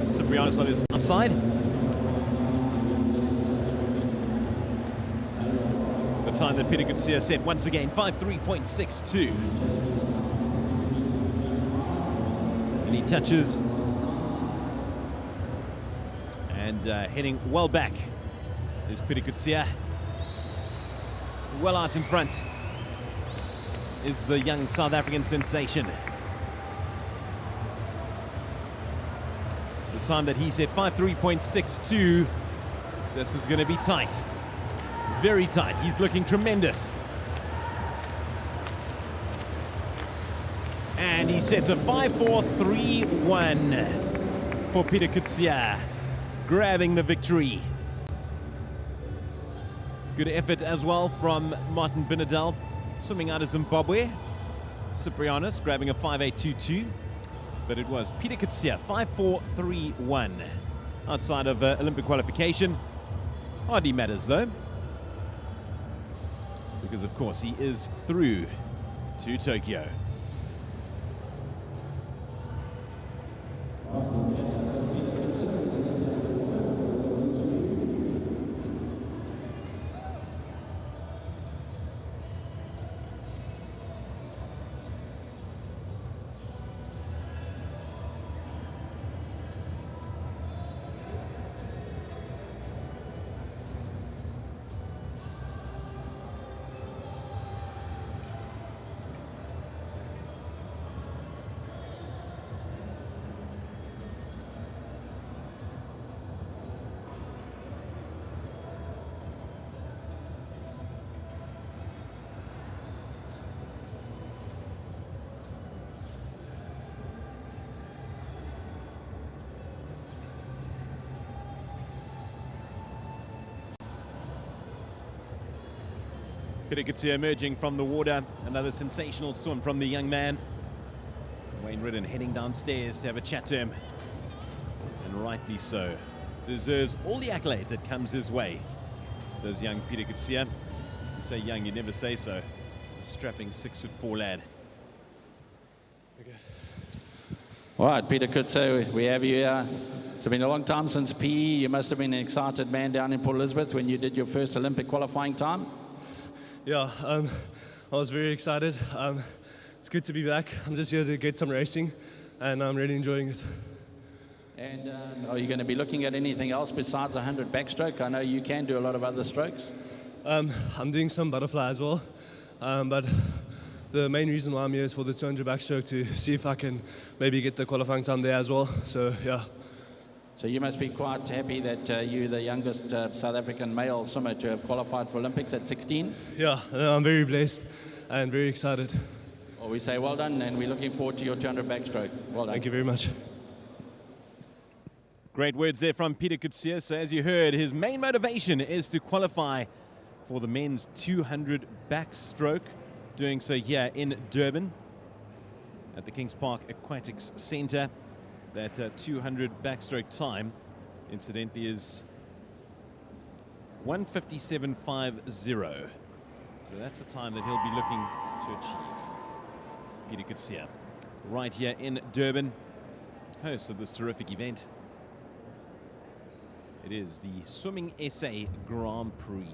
Ciprianos on his outside. The time that Peter Kutsia set once again, 53.62. And he touches. And heading well back is Prix. Well out in front is the young South African sensation. The time that he said, 5:3.62. This is going to be tight. Very tight. He's looking tremendous. And he sets a 5:4.31 for Prix, grabbing the victory. Good effort as well from Martin Binedal, swimming out of Zimbabwe. Ciprianus grabbing a 5:8.22. But it was Prix, 5:4.31. Outside of Olympic qualification. Hardly matters though, because of course he is through to Tokyo. Prix emerging from the water. Another sensational swim from the young man. Wayne Ridden heading downstairs to have a chat to him. And rightly so. Deserves all the accolades that comes his way. Does young Prix. You say young, you never say so. A strapping 6'4" lad. Okay. All right, Prix, we have you here. It's been a long time since PE. You must have been an excited man down in Port Elizabeth when you did your first Olympic qualifying time. Yeah, I was very excited. It's good to be back. I'm just here to get some racing, and I'm really enjoying it. And are you going to be looking at anything else besides 100 backstroke? I know you can do a lot of other strokes. I'm doing some butterfly as well, but the main reason why I'm here is for the 200 backstroke to see if I can maybe get the qualifying time there as well. So, yeah. So you must be quite happy that you're the youngest South African male swimmer to have qualified for Olympics at 16? Yeah, I'm very blessed and very excited. Well, we say well done, and we're looking forward to your 200 backstroke. Well done. Thank you very much. Great words there from Prix. So as you heard, his main motivation is to qualify for the men's 200 backstroke. Doing so here in Durban at the Kings Park Aquatics Centre. That 200 backstroke time, incidentally, is 1:57.50. So that's the time that he'll be looking to achieve. Prix, right here in Durban, host of this terrific event. It is the Swimming SA Grand Prix.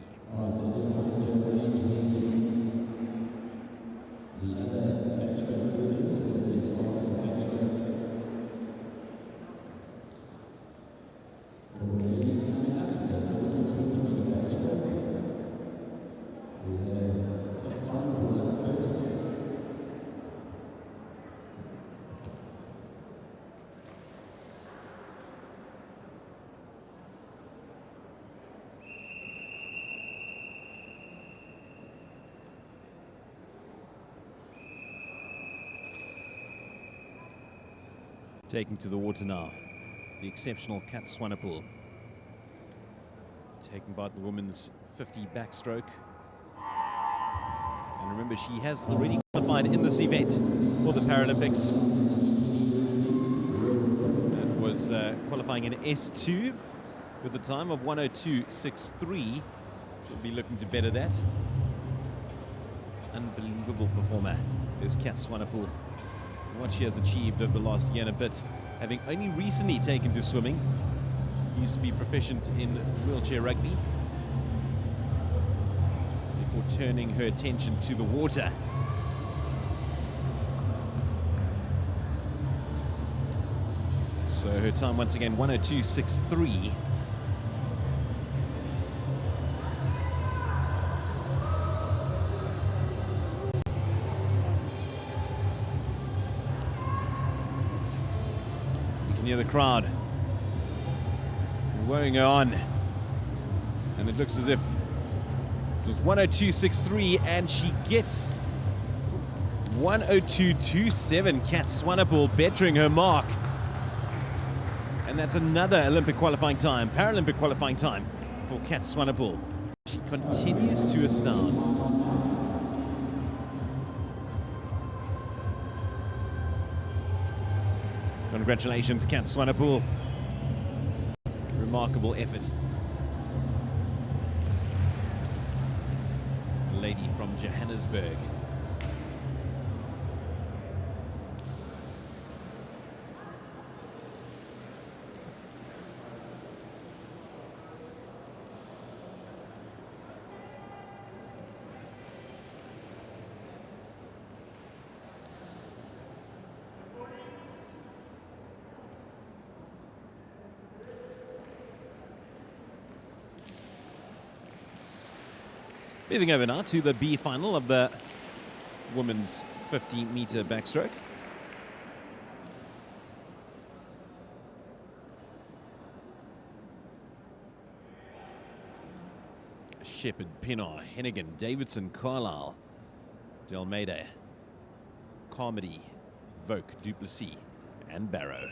Taking to the water now, the exceptional Kat Swanepoel. Taking part in the women's 50 backstroke. And remember, she has already qualified in this event for the Paralympics. That was qualifying in S2 with a time of 1:02.63. She'll be looking to better that. Unbelievable performer is Kat Swanepoel. What she has achieved over the last year and a bit, having only recently taken to swimming. Used to be proficient in wheelchair rugby before turning her attention to the water. So her time once again, 1:02.63. You can hear the crowd worrying her on. And it looks as if it was 1:02.63 and she gets 1:02.27. Kat Swanepoel bettering her mark. And that's another Olympic qualifying time, Paralympic qualifying time for Kat Swanepoel. She continues to astound. Congratulations, Kat Swanepoel. Remarkable effort. Lady from Johannesburg. Moving over now to the B final of the women's 50-meter backstroke. Shepherd, Pienaar, Hennigan, Davidson, Carlisle, De Almeida, Carmody, Voke, Duplessis, and Barrow.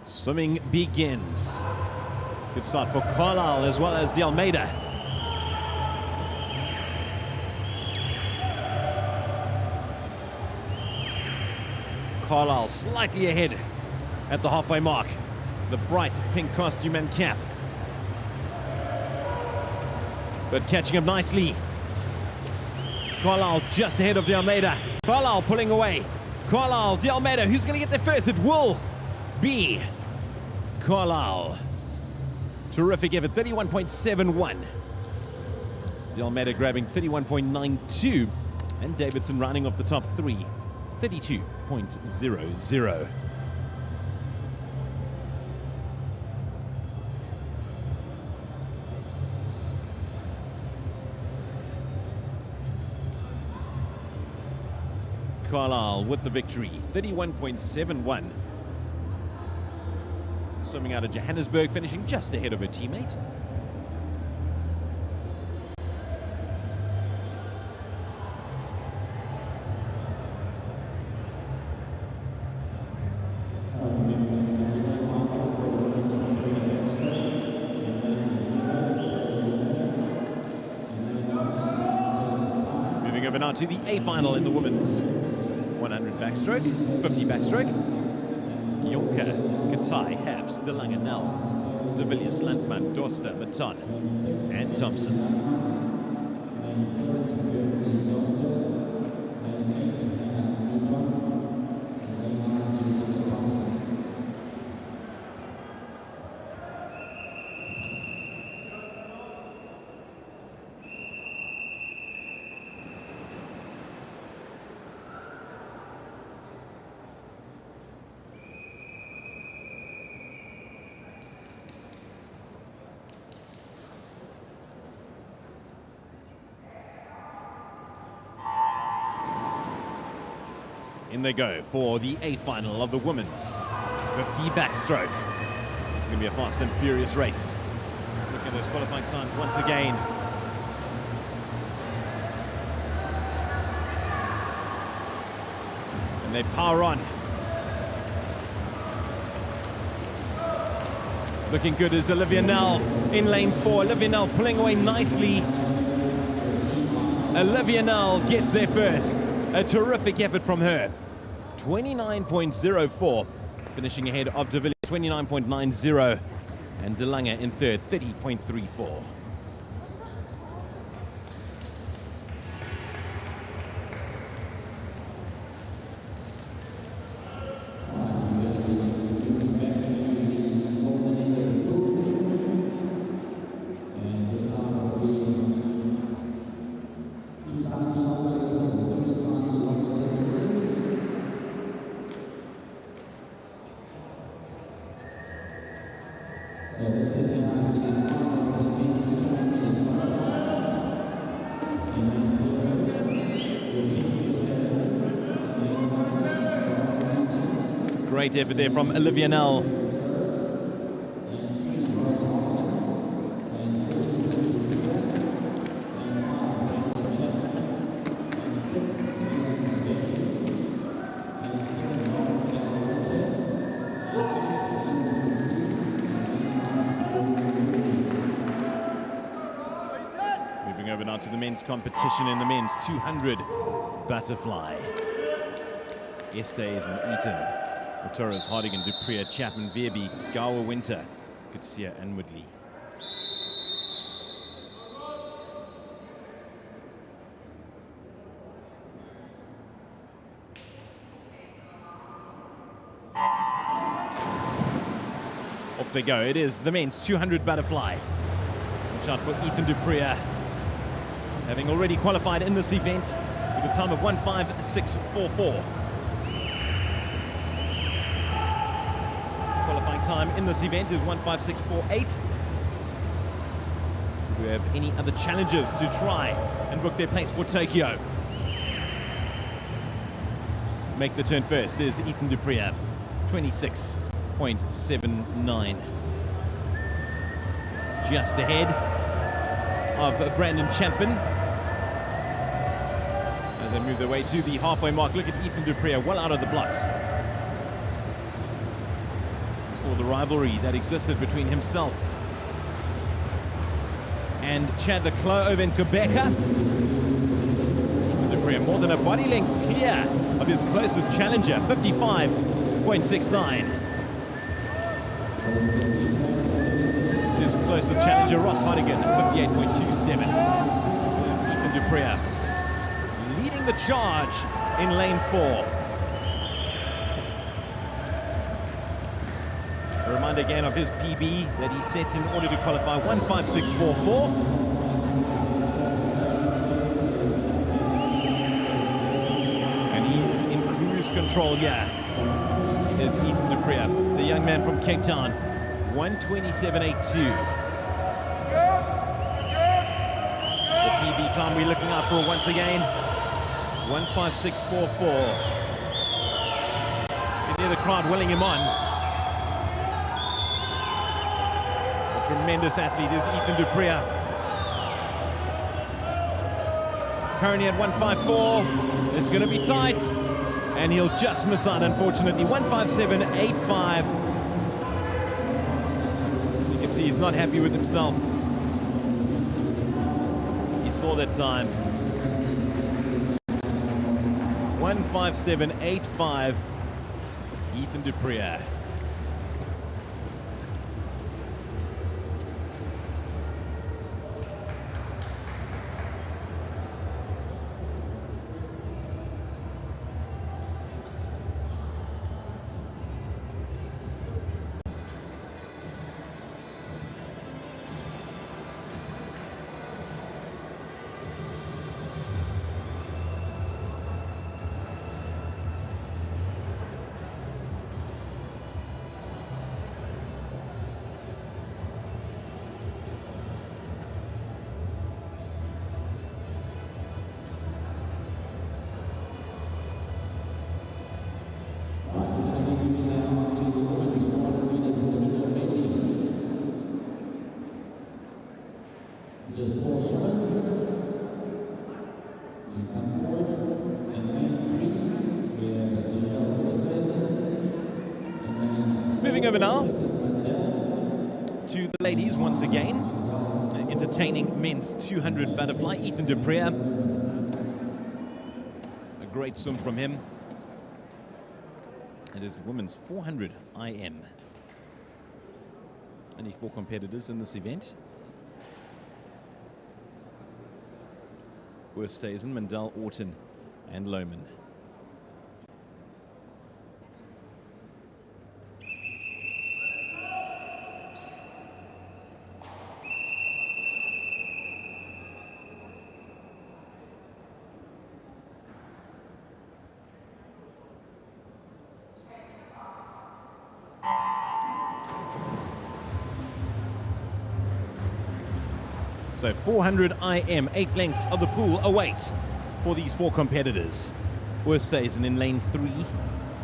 Swimming begins. Good start for Carlisle as well as De Almeida. Carlisle slightly ahead at the halfway mark. The bright pink costume and cap. But catching up nicely. Carlisle just ahead of De Almeida. Carlisle pulling away. Carlisle, De Almeida, who's going to get there first? It will be Carlisle. Terrific effort, 31.71. De Almeida grabbing 31.92. And Davidson rounding off the top three, 32.00. Carlisle with the victory, 31.71. Swimming out of Johannesburg, finishing just ahead of her teammate. Moving over now to the A final in the women's 100 backstroke, 50 backstroke. Jonker, Katai, Habs, De Lange, Nel, De Villiers, Landman, Dorster, Maton, and Thompson. In they go for the A final of the women's 50 backstroke. This is going to be a fast and furious race. Look at those qualifying times once again. And they power on. Looking good is Olivia Nell in lane 4. Olivia Nell pulling away nicely. Olivia Nell gets there first. A terrific effort from her. 29.04, finishing ahead of De Villiers, 29.90, and De Lange in third, 30.34. Great effort there from Olivia Nell. Moving over now to the men's competition in the men's 200 butterfly. Estes and Eaton, Torres, Hardigan, Dupree, Chapman, Verby, Gower, Winter, Kutsia and Woodley. Off they go. It is the men's 200 butterfly. Watch out for Ethan Dupree, having already qualified in this event with a time of 1:56.44. Qualifying time in this event is 1:56.48. Do we have any other challenges to try and book their place for Tokyo? Make the turn first is Ethan Dupree, 26.79. Just ahead of Brandon Chapman as they move their way to the halfway mark. Look at Ethan Dupree, well out of the blocks. We saw the rivalry that existed between himself and Chad Leclerc over in Quebec. Ethan Dupree more than a body length clear of his closest challenger, 55.69. His closest challenger, Ross Hardigan, 58.27. There's Ethan Dupree leading the charge in lane 4. A reminder again of his PB that he set in order to qualify, 1:56.44. And he is in cruise control here. Is Ethan Dupree, the young man from Cape Town, 1:27.82. The PB time we're looking out for once again, 1:56.44. You can hear the crowd willing him on. A tremendous athlete is Ethan Dupree. Currently at 1:54. It's going to be tight. And he'll just miss out, unfortunately. 1:57.85. You can see he's not happy with himself. He saw that time. 1:57.85. Ethan Dupree. Just 4 shots to come forward, and lane 3 with Moving over now to the ladies once again. Entertaining men's 200 butterfly, Ethan Dupree. A great swim from him. It is women's 400 IM. Only 4 competitors in this event. Wurstazen, Mandel, Orton, and Lohman. So 400 IM, 8 lengths of the pool await for these 4 competitors. Wurstazen in lane 3,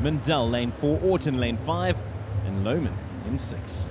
Mundell lane 4, Orton lane 5, and Lohman in 6.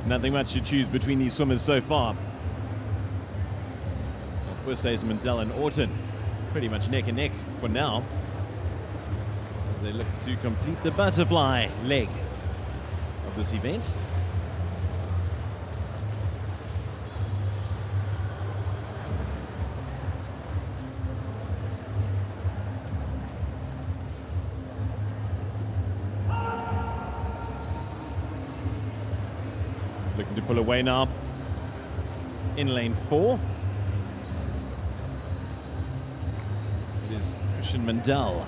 Nothing much to choose between these swimmers so far. Oosthuizen, Mundell and Orton pretty much neck and neck for now, as they look to complete the butterfly leg of this event. Looking to pull away now in lane 4. It is Christian Mundell.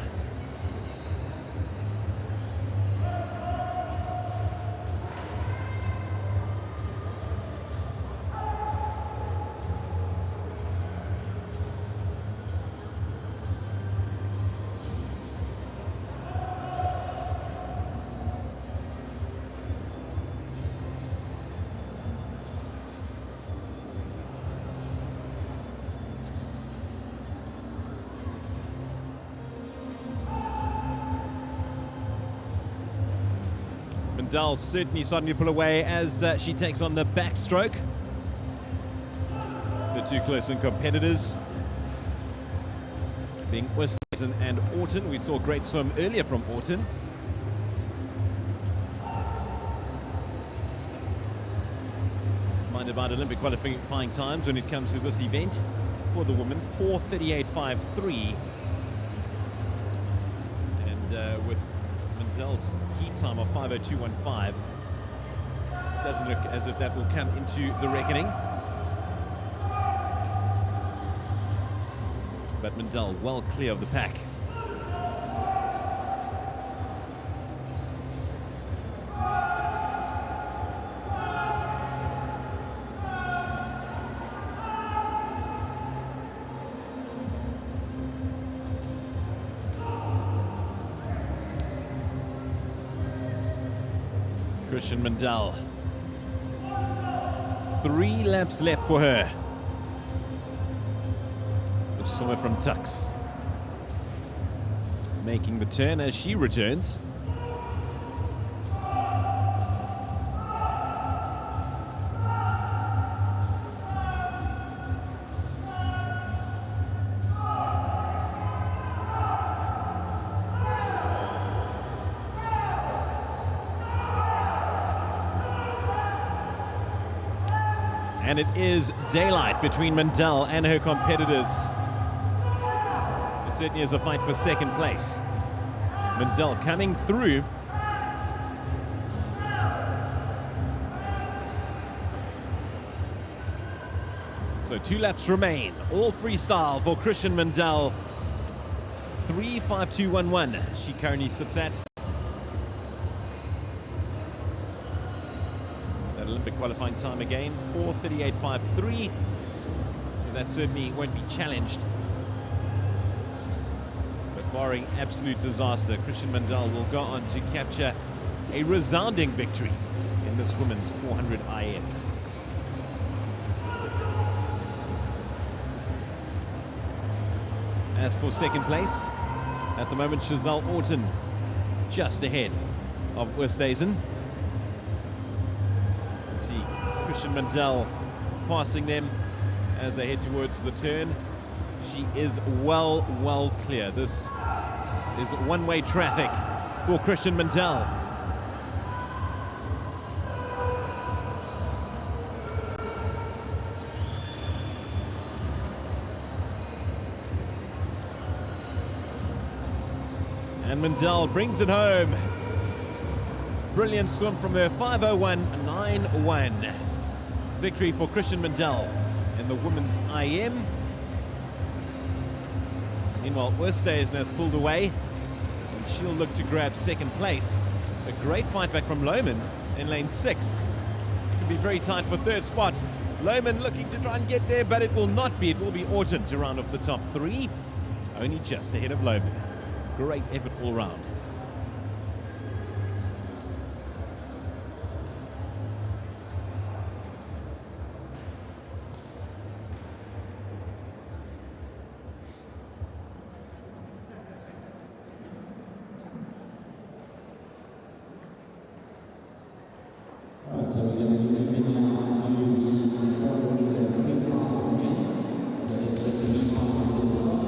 Mundell certainly starting to pull away as she takes on the backstroke. The two close-in competitors being Oosthuizen and Orton. We saw a great swim earlier from Orton. Mind about Olympic qualifying times when it comes to this event for the women, 4:38.53. And with Mundell's heat time of 5:02.15, doesn't look as if that will come into the reckoning. But Mundell well clear of the pack. Christian Mundell. 3 laps left for her. The swimmer from Tux making the turn as she returns. And it is daylight between Mundell and her competitors. It certainly is a fight for second place. Mundell coming through. So 2 laps remain, all freestyle for Christian Mundell. 3:52.11 she currently sits at. Olympic qualifying time again, 4:38.53. So that certainly won't be challenged. But barring absolute disaster, Christian Mundell will go on to capture a resounding victory in this women's 400 IM. As for second place, at the moment, Chazelle Orton just ahead of Oosthuizen. See Christian Mundell passing them as they head towards the turn. She is well clear. This is one-way traffic for Christian Mundell. And Mundell brings it home. Brilliant swim from her, 5:01.91. Victory for Christian Mundell in the women's IM. Meanwhile, Oosthuizen has pulled away, and she'll look to grab second place. A great fight back from Lohman in lane 6. Could be very tight for third spot. Lohman looking to try and get there, but it will not be. It will be Orton to round off the top 3. Only just ahead of Lohman. Great effort all round. Alright, so we're going to be moving now to the forward freestyle for men. So let's get the heat on to the spot.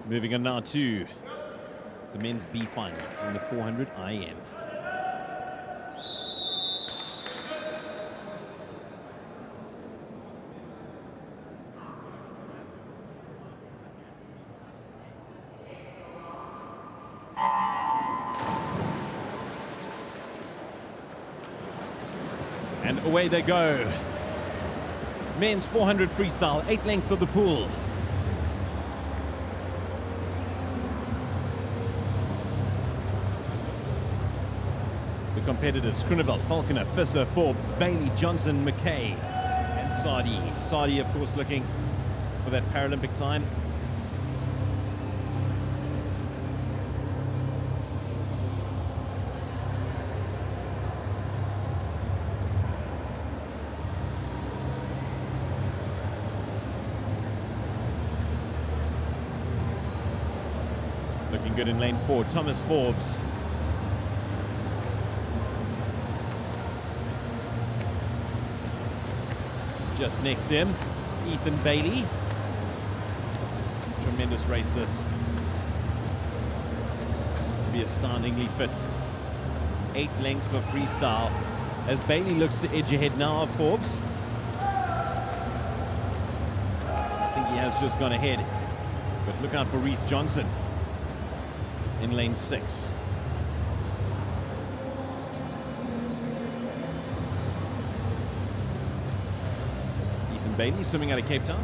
Moving on now to the men's B final in the 400 IM. And away they go. Men's 400 freestyle, 8 lengths of the pool. Competitors: Groenewald, Falconer, Visser, Forbes, Bailey, Johnson, McKay, and Sadi. Sadi, of course, looking for that Paralympic time. Looking good in lane 4, Thomas Forbes. Just next to him, Ethan Bailey. Tremendous race this. To be astoundingly fit. 8 lengths of freestyle as Bailey looks to edge ahead now of Forbes. I think he has just gone ahead. But look out for Reese Johnson in lane 6. Bailey swimming out of Cape Town.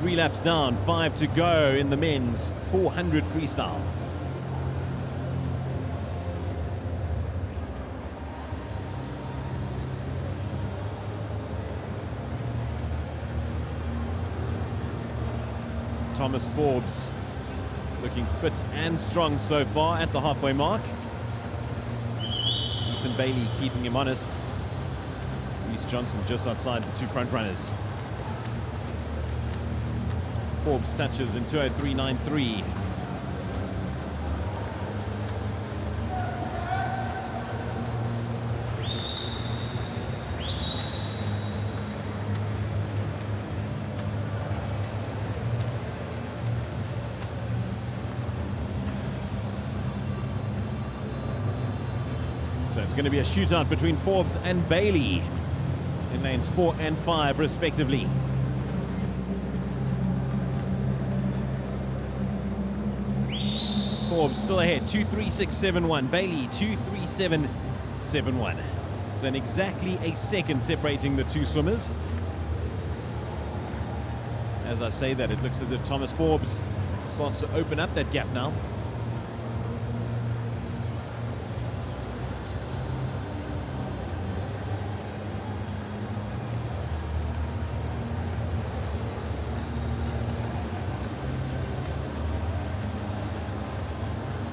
Three laps down, 5 to go in the men's 400 freestyle. Thomas Forbes looking fit and strong so far at the halfway mark. Ethan Bailey keeping him honest. Reese Johnson just outside the 2 front runners. Forbes touches in 2:03.93. So it's going to be a shootout between Forbes and Bailey in lanes 4 and 5 respectively. Forbes still ahead, 2:36.71. Bailey 2:37.71. So in exactly a second separating the two swimmers. As I say that, it looks as if Thomas Forbes starts to open up that gap now.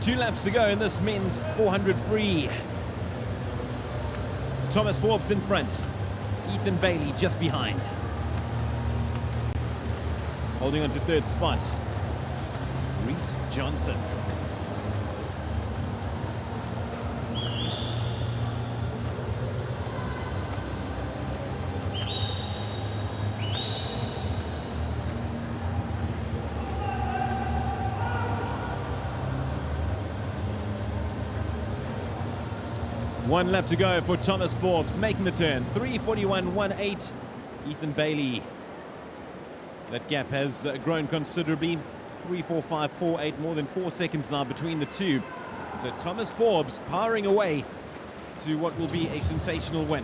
Two laps to go in this men's 400 free. Thomas Forbes in front. Ethan Bailey just behind. Holding on to third spot, Reese Johnson. 1 lap to go for Thomas Forbes, making the turn. 3:41.18. Ethan Bailey. That gap has grown considerably. 3:45.48, more than 4 seconds now between the two. So Thomas Forbes powering away to what will be a sensational win.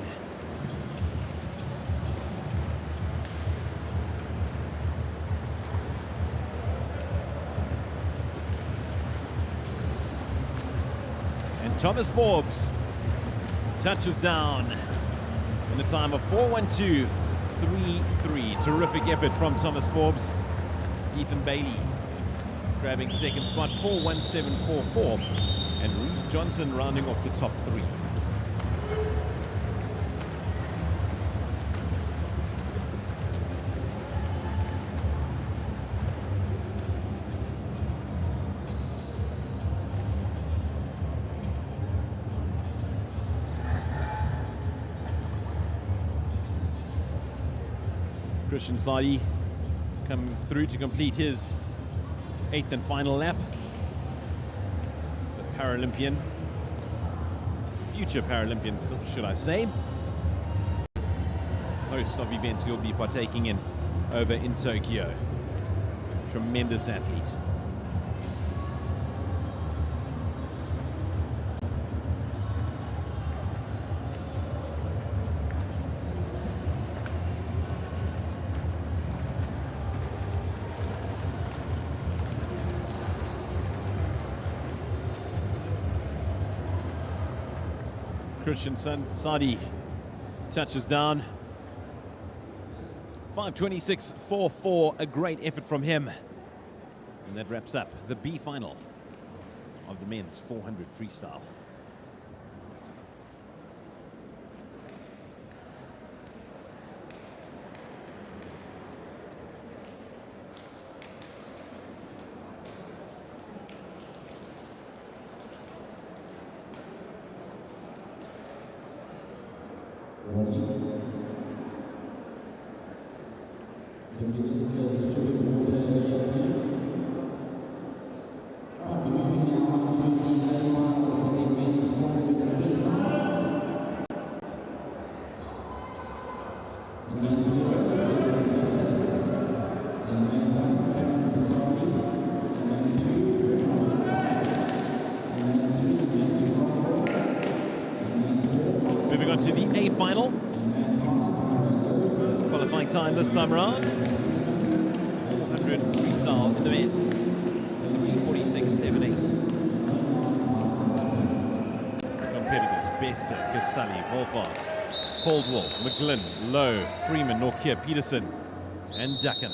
And Thomas Forbes touches down in a time of 4:12.33. Terrific effort from Thomas Forbes. Ethan Bailey grabbing second spot, 4:17.44. And Reese Johnson rounding off the top three. Christian Sadi come through to complete his 8th and final lap. The Paralympian, future Paralympian, should I say. Host of events he'll be partaking in over in Tokyo. Tremendous athlete. Christian Sadi touches down. 5:26.44, a great effort from him. And that wraps up the B final of the men's 400 freestyle. Can we just distribute water area, please? We're moving now on to the A final for the men's 400 freestyle. The men's 400 freestyle. The men 1, Kevin Kasari. The men 2, Richard Five. The men 3, Matthew Rockwell. The men 4. Moving on to the A final. Qualifying time this time around. 400 freestyle in the men's. 3:46.78. Competitors: Bester, Kasali, Wolfart, Caldwell, McGlynn, Lowe, Freeman, Norkia, Peterson, and Ducken.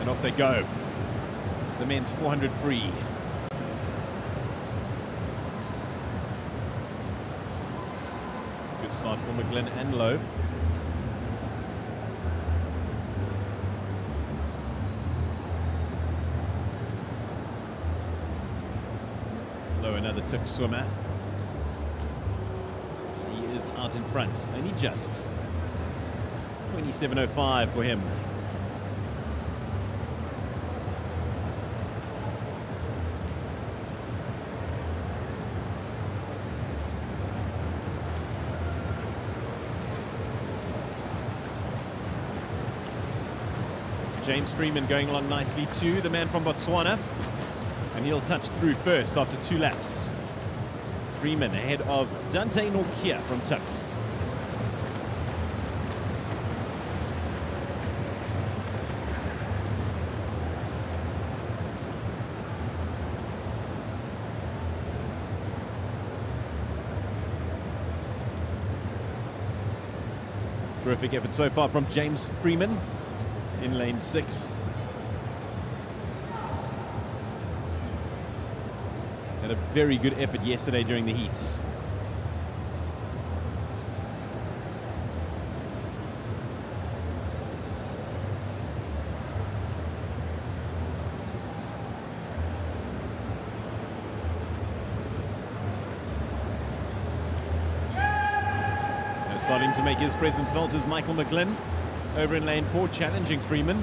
Off they go. The men's 400 free. Good start for McGlynn and Lowe. Lowe, another took swimmer. He is out in front, only just. 27.05 for him. James Freeman going along nicely too, the man from Botswana. And he'll touch through first after 2 laps. Freeman ahead of Dante Norkia from Tux. Terrific effort so far from James Freeman in lane 6. Had a very good effort yesterday during the heats. Starting to make his presence felt is Michael McGlynn over in lane 4, challenging Freeman.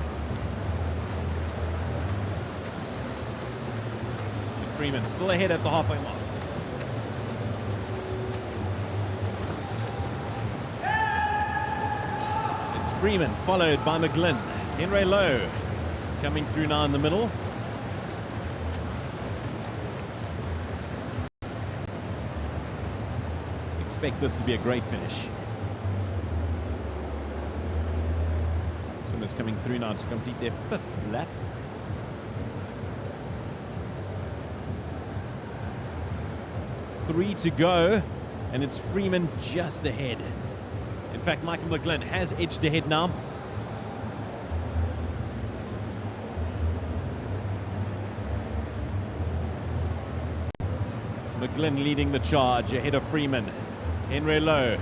Freeman still ahead at the halfway mark. It's Freeman followed by McGlynn. Henry Lowe coming through now in the middle. Expect this to be a great finish. Swimmers coming through now to complete their 5th lap. Three to go, and it's Freeman just ahead. In fact, Michael McGlynn has edged ahead now. McGlynn leading the charge ahead of Freeman. Henry Lowe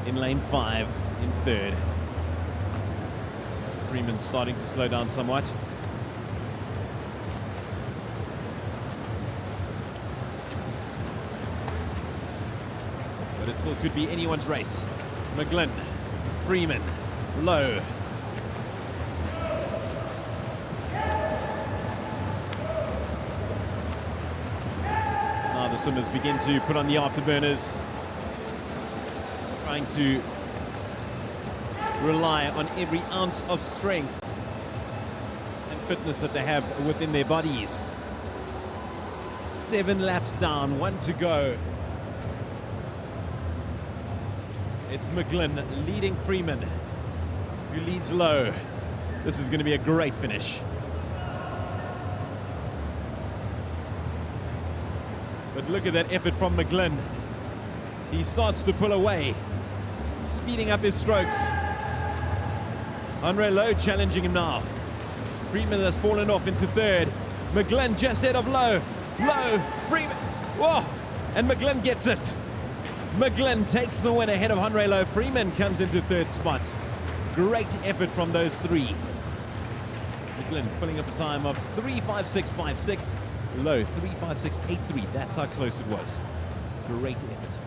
in lane 5 in 3rd. Freeman starting to slow down somewhat. But it still could be anyone's race. McGlynn, Freeman, Lowe. Now the swimmers begin to put on the afterburners, trying to rely on every ounce of strength and fitness that they have within their bodies. 7 laps down, 1 to go. It's McGlynn leading Freeman, who leads Lowe. This is going to be a great finish. But look at that effort from McGlynn. He starts to pull away, speeding up his strokes. Henry Lowe challenging him now. Freeman has fallen off into 3rd. McGlynn just ahead of Lowe. Lowe, Freeman, whoa! And McGlynn gets it. McGlynn takes the win ahead of Henry Lowe. Freeman comes into 3rd spot. Great effort from those 3. McGlynn pulling up a time of 3:56.56. Lowe 3:56.83. That's how close it was. Great effort.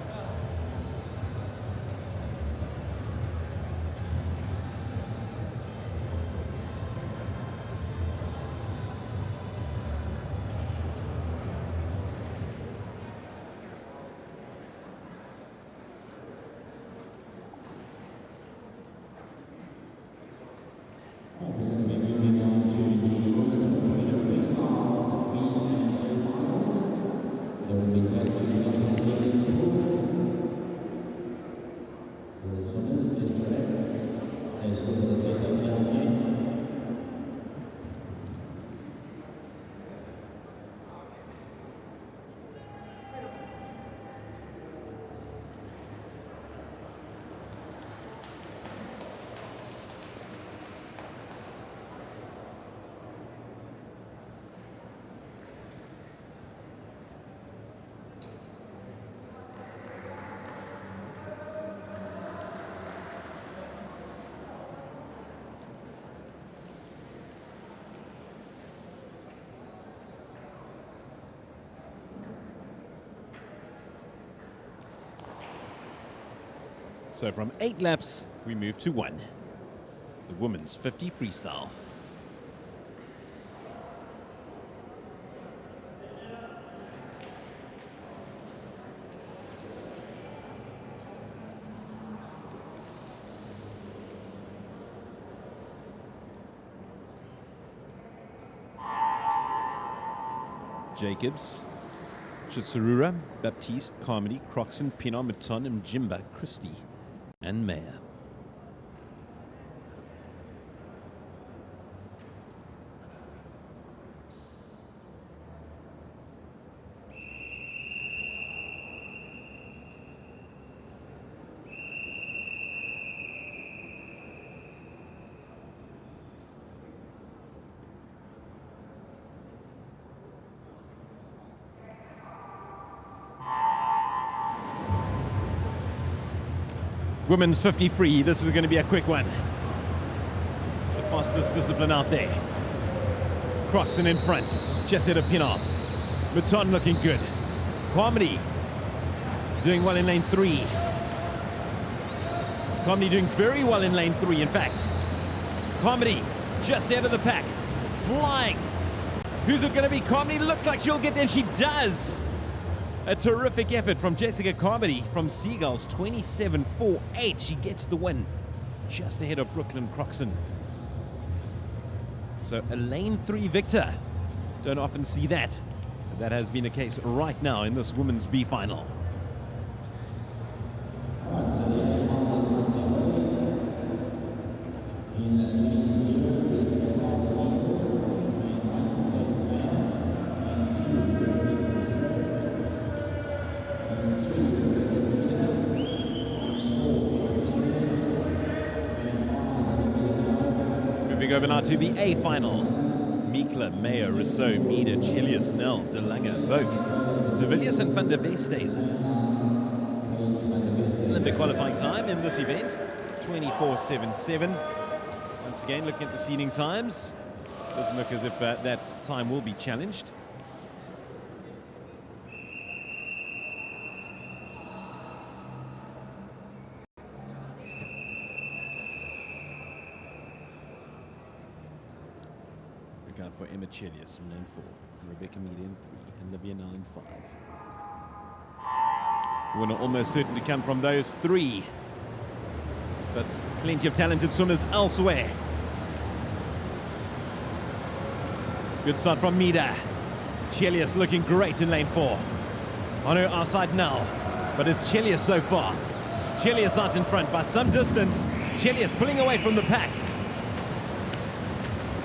So from 8 laps, we move to 1. The women's 50 freestyle. Jacobs, Chitsurura, Baptiste, Carmody, Croxon, Pienaar, Maton, Mjimba, Christie, and Meyer. Women's 50 free. This is going to be a quick one. The fastest discipline out there. Croxon in front. Just ahead of Pienaar. Maton looking good. Carmody doing well in lane 3. Comedy doing very well in lane 3, in fact. Comedy just out of the pack, flying. Who's it going to be? Comedy looks like she'll get there, and she does. A terrific effort from Jessica Comedy from Seagulls, 27.48. She gets the win, just ahead of Brooklyn Croxon. So a lane 3 victor. Don't often see that. But that has been the case right now in this women's B final. Moving over now to the A final. Mikla, Mayo, Rousseau, Meade, Chilius, Nel, De Lange, Vogt, De Villiers and Van der Westhuizen. Limit qualifying time in this event, 24.77. Once again, looking at the seeding times, doesn't look as if that time will be challenged. Look out for Emma Chilius in lane 4, Rebecca Meade in 3, and Livia Nell in 5. Winner almost certain to come from those 3. But plenty of talented swimmers elsewhere. Good start from Meade. Chilius looking great in lane 4. On her outside now, but it's Chilius so far. Chilius out in front by some distance. Chilius pulling away from the pack.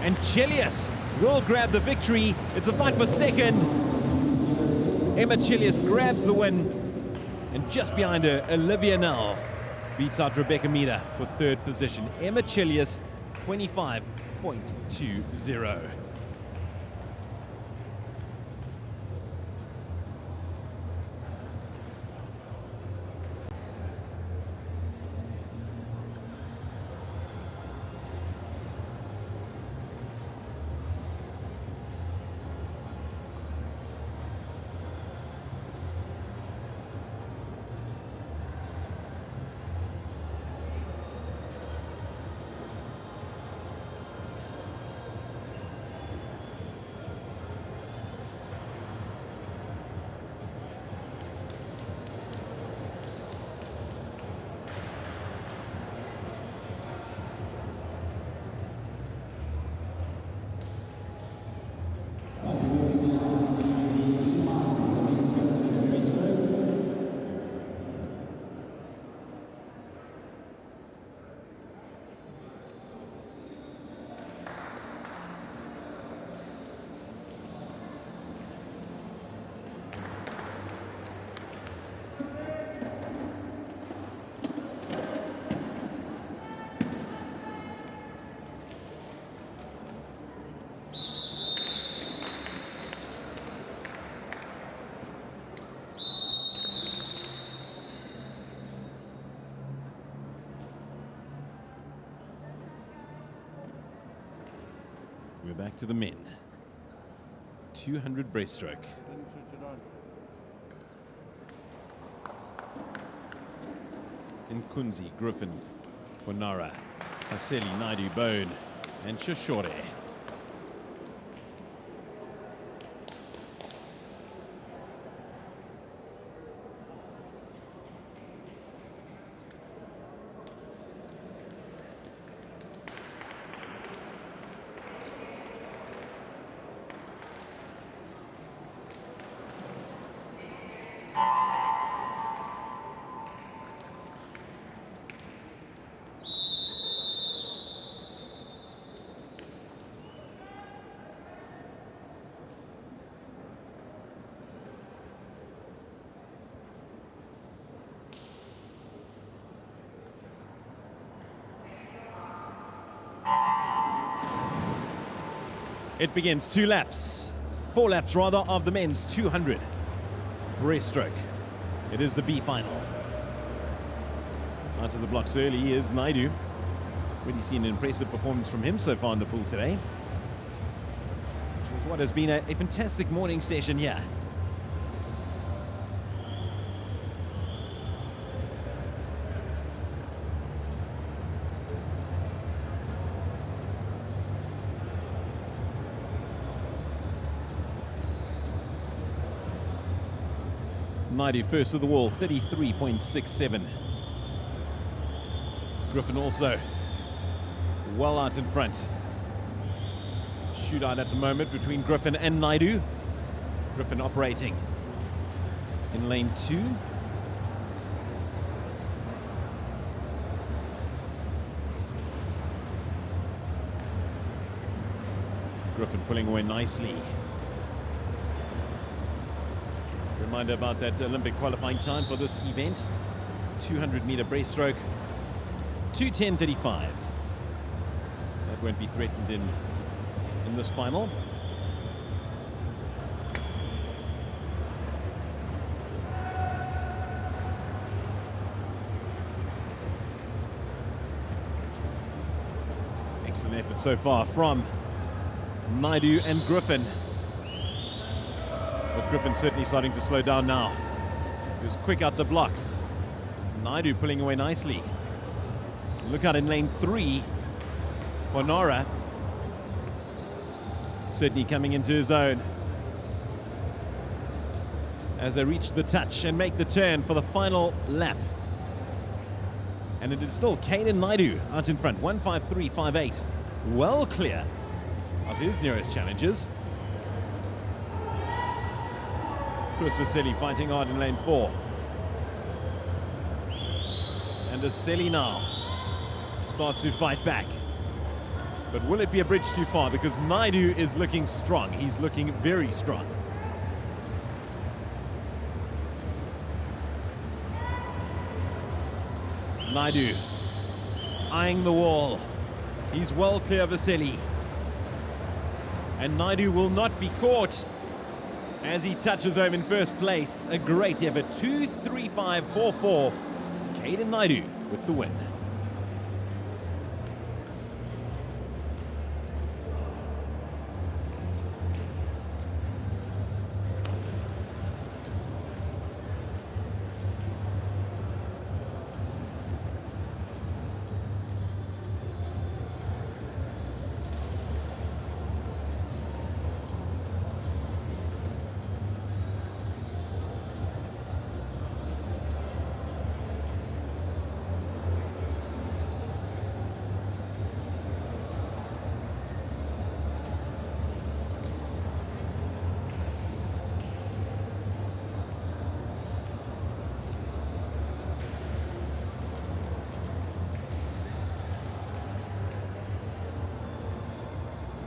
And Chilius will grab the victory. It's a fight for second. Emma Chilius grabs the win. And just behind her, Olivia Nell beats out Rebecca Meade for 3rd position. Emma Chilius, 25.20. We're back to the men. 200 breaststroke. Nkunzi, Griffin, Ponara, Haseli, Naidu, Bone, and Shoshore. It begins 4 laps rather, of the men's 200 breaststroke. It is the B final. Out of the blocks early is Naidu. Really seen an impressive performance from him so far in the pool today. What has been a fantastic morning session here. Naidu first of the wall, 33.67. Griffin also well out in front. Shootout at the moment between Griffin and Naidu. Griffin operating in lane 2. Griffin pulling away nicely. Reminder about that Olympic qualifying time for this event. 200-meter breaststroke, 2:10.35. That won't be threatened in this final. Excellent effort so far from Naidu and Griffin. But Griffin certainly starting to slow down now. He was quick out the blocks. Naidu pulling away nicely. Look out in lane 3 for Nora. Certainly coming into his own as they reach the touch and make the turn for the final lap. And it is still Caden Naidu out in front, 1:53.58. Well clear of his nearest challengers. Chris Aseli fighting hard in lane 4. And Aseli now starts to fight back. But will it be a bridge too far? Because Naidu is looking strong. He's looking very strong. Naidu eyeing the wall. He's well clear of Aseli. And Naidu will not be caught as he touches home in first place. A great effort, 2:35.44. Caden Naidu with the win.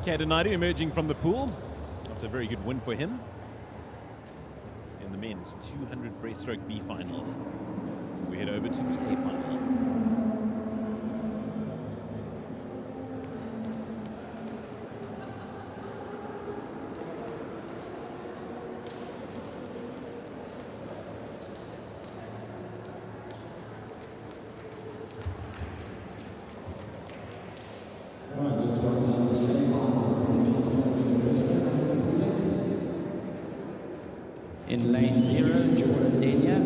Caden Naidu emerging from the pool after a very good win for him in the men's 200 breaststroke B final. As we head over to the A final. In lane 0, Jordan Denya.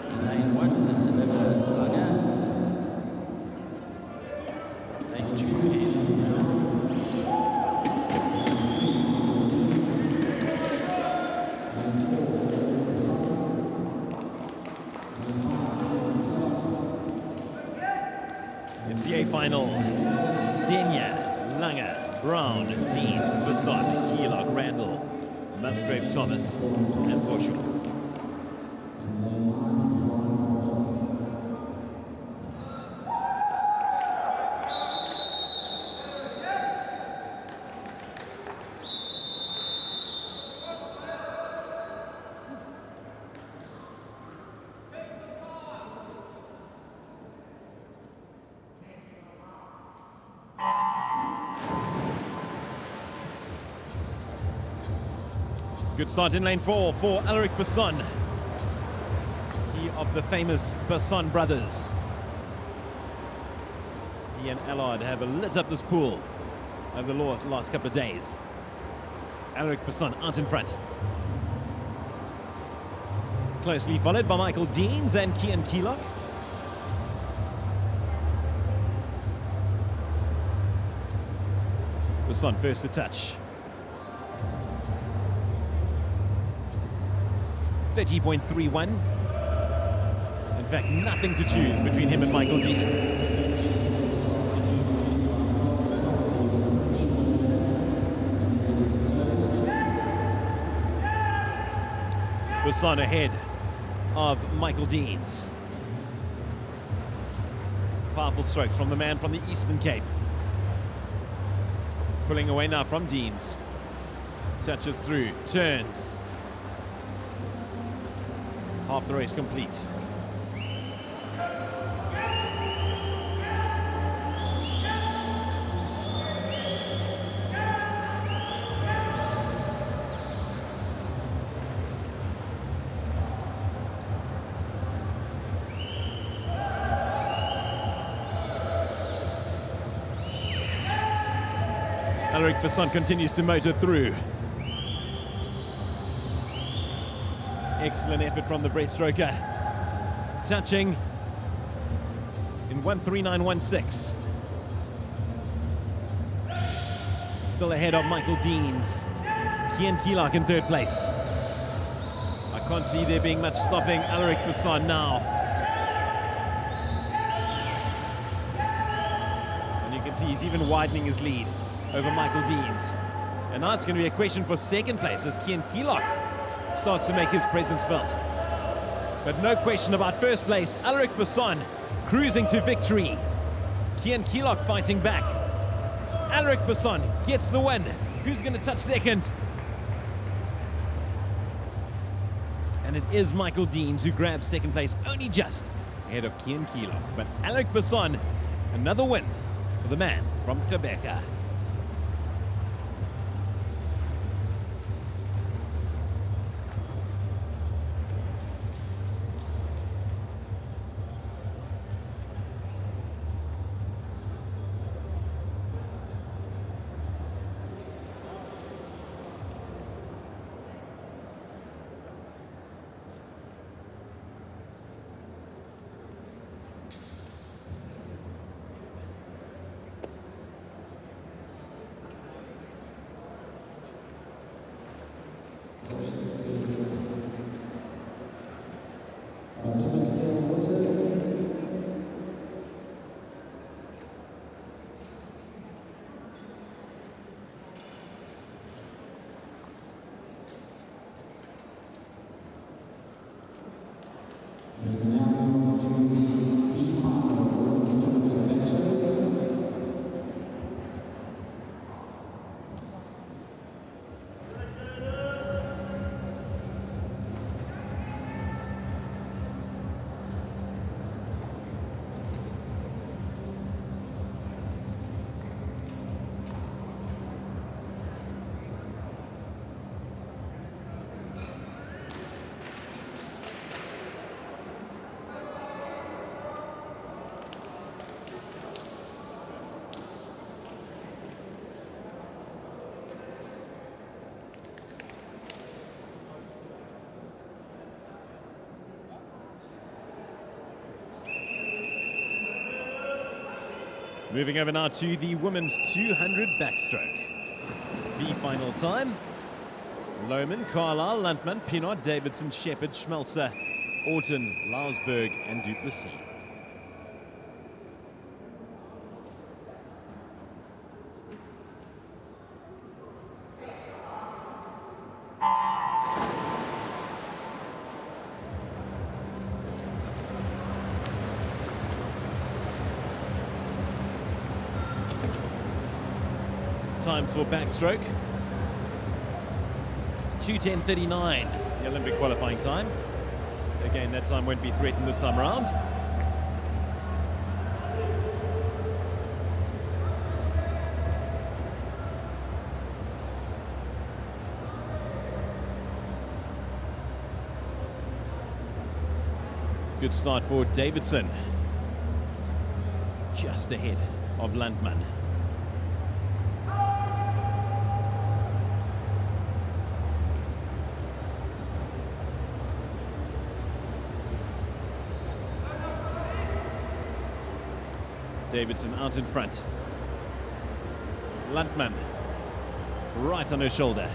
In lane 1, Olivia Langer. Lane 2, It's the A final. Denya, Langer, Brown, Deans, Basson, Keelock, Randall, Musgrave, Thomas, and Boshoff. Good start in lane 4 for Alaric Basson. He of the famous Basson brothers. He and Allard have lit up this pool over the last couple of days. Alaric Basson out in front. Closely followed by Michael Deans and Kian Keelock. Basson first to touch. 30.31. In fact, nothing to choose between him and Michael Deans. Besson ahead of Michael Deans. Powerful strokes from the man from the Eastern Cape. Pulling away now from Deans. Touches through, turns. Half the race complete. Alaric Besson continues to motor through. Excellent effort from the breaststroker. Touching in 1:39.16. Still ahead of Michael Deans. Kian Keelock in third place. I can't see there being much stopping Alaric Besson now. And you can see he's even widening his lead over Michael Deans. And now it's going to be a question for second place as Kian Keelock starts to make his presence felt. But no question about first place. Alaric Besson cruising to victory. Kian Keelock fighting back. Alaric Besson gets the win. Who's going to touch second? And it is Michael Deans who grabs second place, only just ahead of Kian Keelock. But Alaric Besson, another win for the man from Quebec. Moving over now to the women's 200 backstroke. The final time. Lohman, Carlisle, Luntman, Pinot, Davidson, Shepherd, Schmelzer, Orton, Lausberg and Duplessis. Times for backstroke. 2:10.39, the Olympic qualifying time. Again, that time won't be threatened this time around. Good start for Davidson. Just ahead of Landman. Davidson out in front. Landman right on her shoulder.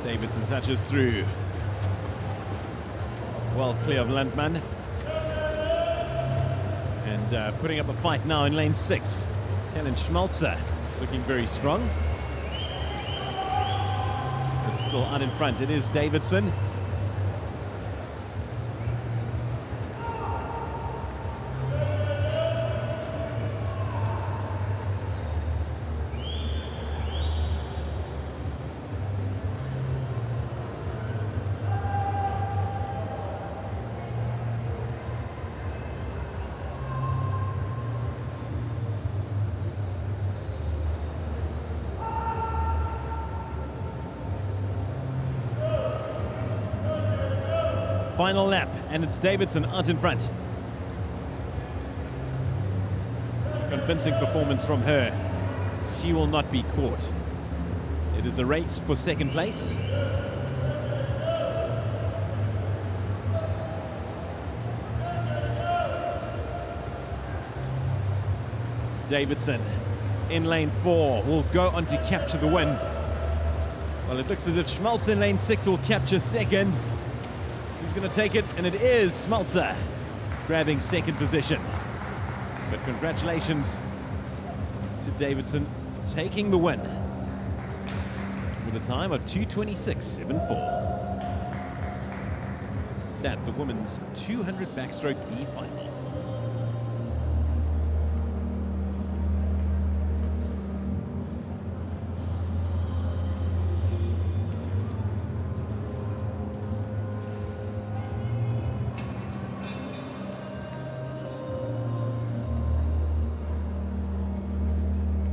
Davidson touches through. Well clear of Landman. And putting up a fight now in lane 6. Helen Schmalzer looking very strong. But still out in front. It is Davidson. Final lap, and it's Davidson out in front. Convincing performance from her. She will not be caught. It is a race for second place. Davidson in lane 4 will go on to capture the win. Well, it looks as if Schmalzer in lane 6 will capture second. He's going to take it, and it is Schmalzer grabbing second position. But congratulations to Davidson taking the win with a time of 2:26.74. That the women's 200 backstroke B final.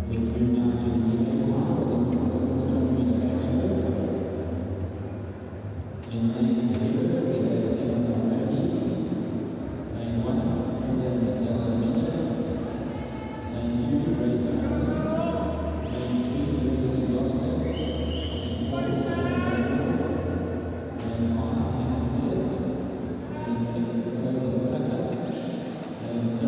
Let's move now to the in lane 0, we have lane 1, and then lane 2, race lane 3, lane 4, 7, lane 5, lane 6, lane 7,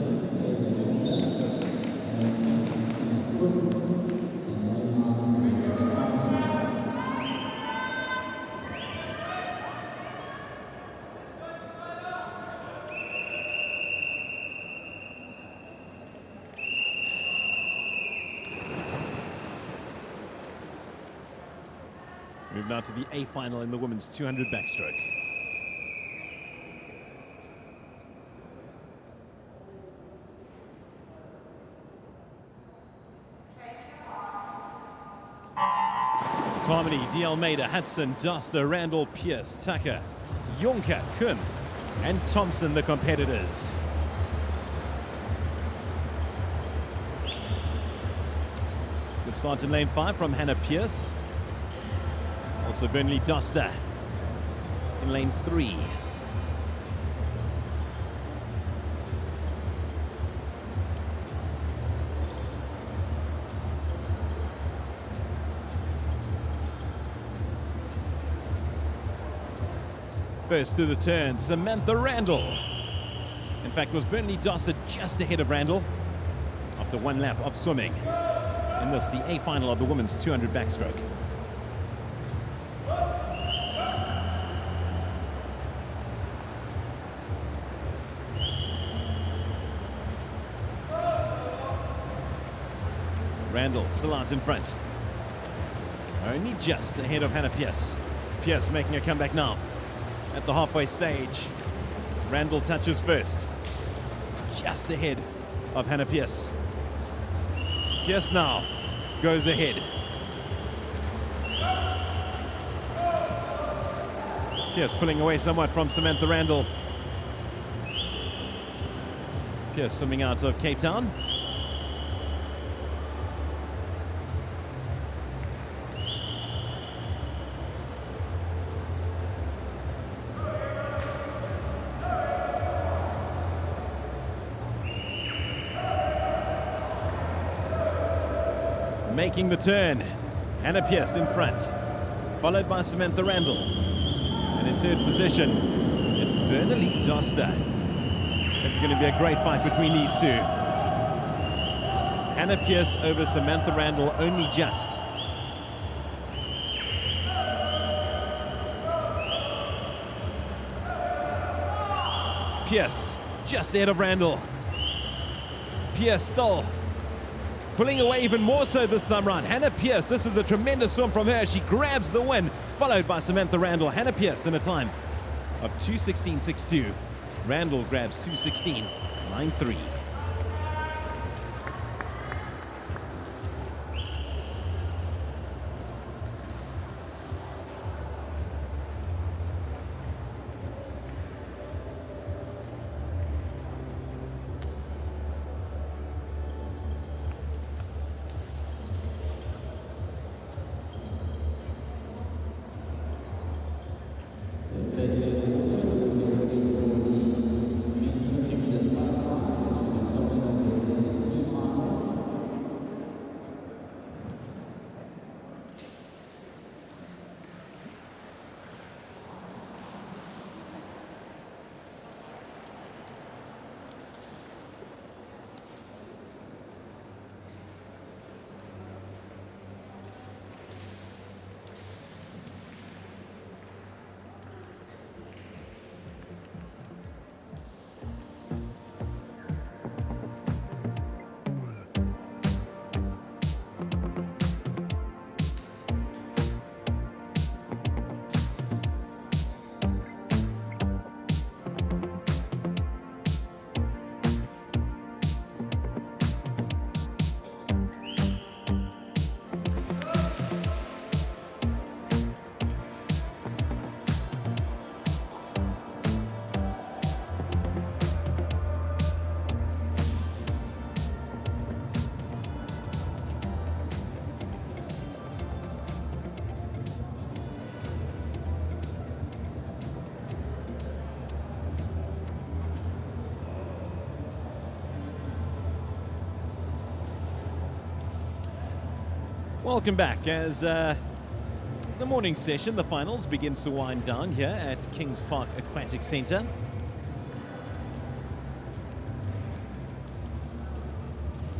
Move now to the A final in the women's 200 backstroke. Carmody, D. Almeida, Hudson, Doster, Randall, Pierce, Tucker, Juncker, Kuhn, and Thompson, the competitors. Good start in lane 5 from Hannah Pierce. Also Burnley Doster in lane 3. First through the turn, Samantha Randall. In fact, was Burnley Doster just ahead of Randall after one lap of swimming in this, the A final of the women's 200 backstroke. Randall still out in front. Only just ahead of Hannah Pierce. Pierce making a comeback now at the halfway stage. Randall touches first. Just ahead of Hannah Pierce. Pierce now goes ahead. Pierce pulling away somewhat from Samantha Randall. Pierce swimming out of Cape Town. Making the turn, Hannah Pierce in front, followed by Samantha Randall. And in third position, it's Bernalise Doster. This is going to be a great fight between these two. Hannah Pierce over Samantha Randall, only just. Pierce just ahead of Randall. Pierce still pulling away even more so this time round. Hannah Pierce, this is a tremendous swim from her. She grabs the win, followed by Samantha Randall. Hannah Pierce in a time of 2:16.62. Randall grabs 2:16.93. Welcome back as the morning session, the finals, begins to wind down here at Kings Park Aquatic Centre.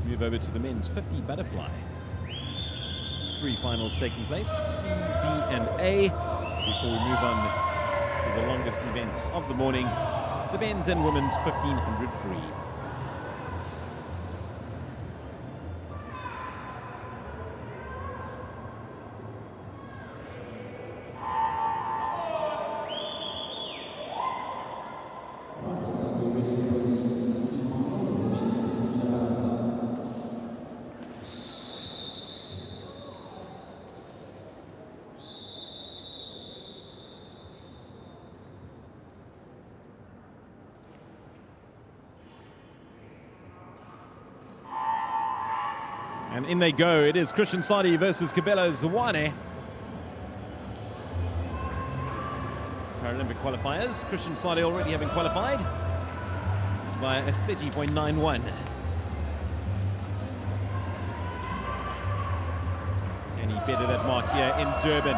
Move over to the men's 50 butterfly. 3 finals taking place, C, B and A, before we move on to the longest events of the morning, the men's and women's 1500 free. And in they go. It is Christian Sadi versus Kabelo Zwane. Paralympic qualifiers. Christian Sadi already having qualified by a 30.91. Can he better that mark here in Durban?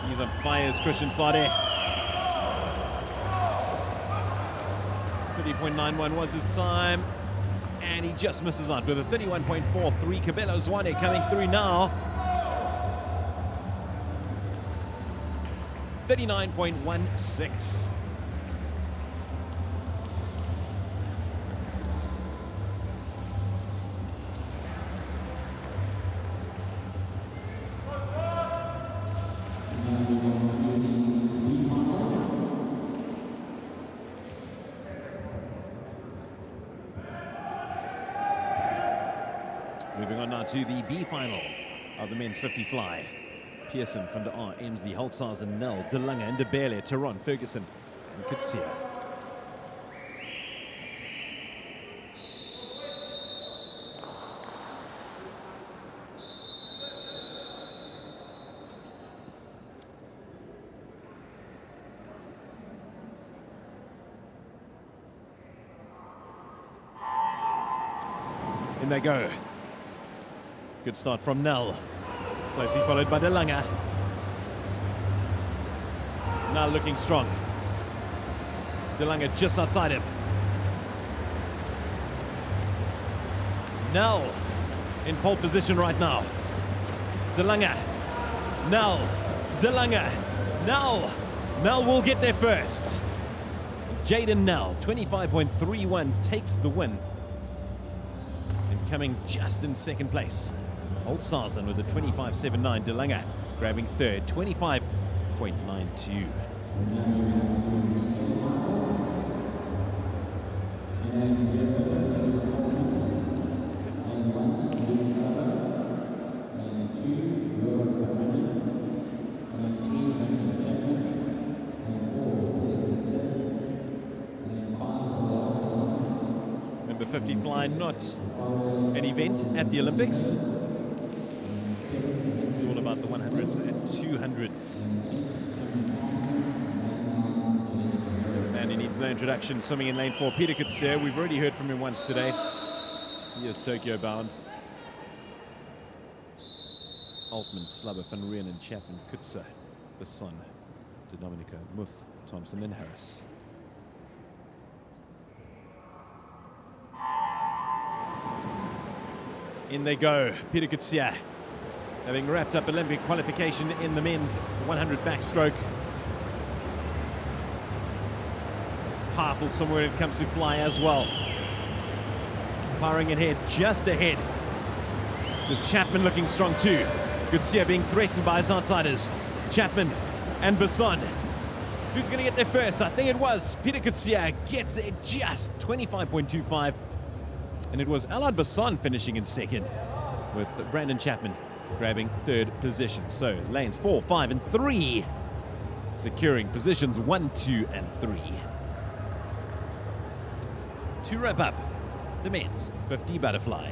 He's on fire as Christian Sadi. 30.91 was his time. And he just misses out with a 31.43. Kabelo Zwane coming through now. 39.16. Moving on now to the B final of the men's 50 fly. Pearson, Van der Aar, Emsley, Holtzhausen, Nel, De Lange, Ndebele, Teron, Ferguson, and Kutsia. In they go. Good start from Nel. Closely followed by De Lange. Nel looking strong. De Lange just outside him. Nel in pole position right now. De Lange. Nel. De Lange. Nel. Nell will get there first. Jaden Nell, 25.31, takes the win. And coming just in second place, Holt Sarsden with a 25.79. De Lange grabbing third, 25.92. Number 50 fly, not an event at the Olympics. It's all about the 100s and 200s. And he needs no introduction. Swimming in lane 4, Peter Kutser. We've already heard from him once today. He is Tokyo bound. Altman, Slubber, Van Rijn and Chapman, Kutser, Besson, De Domenico, Muth, Thompson and Harris. In they go. Peter Kutsia, having wrapped up Olympic qualification in the men's 100 backstroke. Powerful somewhere when it comes to fly as well. Powering ahead, just ahead. There's Chapman looking strong too. Kutsia being threatened by his outsiders. Chapman and Besson. Who's going to get there first? I think it was Peter Kutsia gets there just 25.25. And it was Alad Besson finishing in second, with Brandon Chapman grabbing third position. So lanes 4, 5, and 3 securing positions 1, 2, and 3. To wrap up the men's 50 butterfly.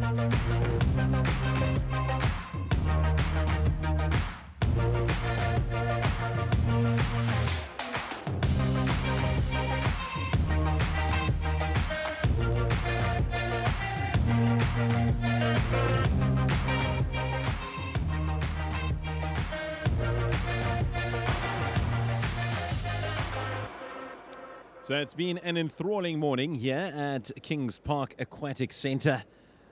So it's been an enthralling morning here at Kings Park Aquatic Centre.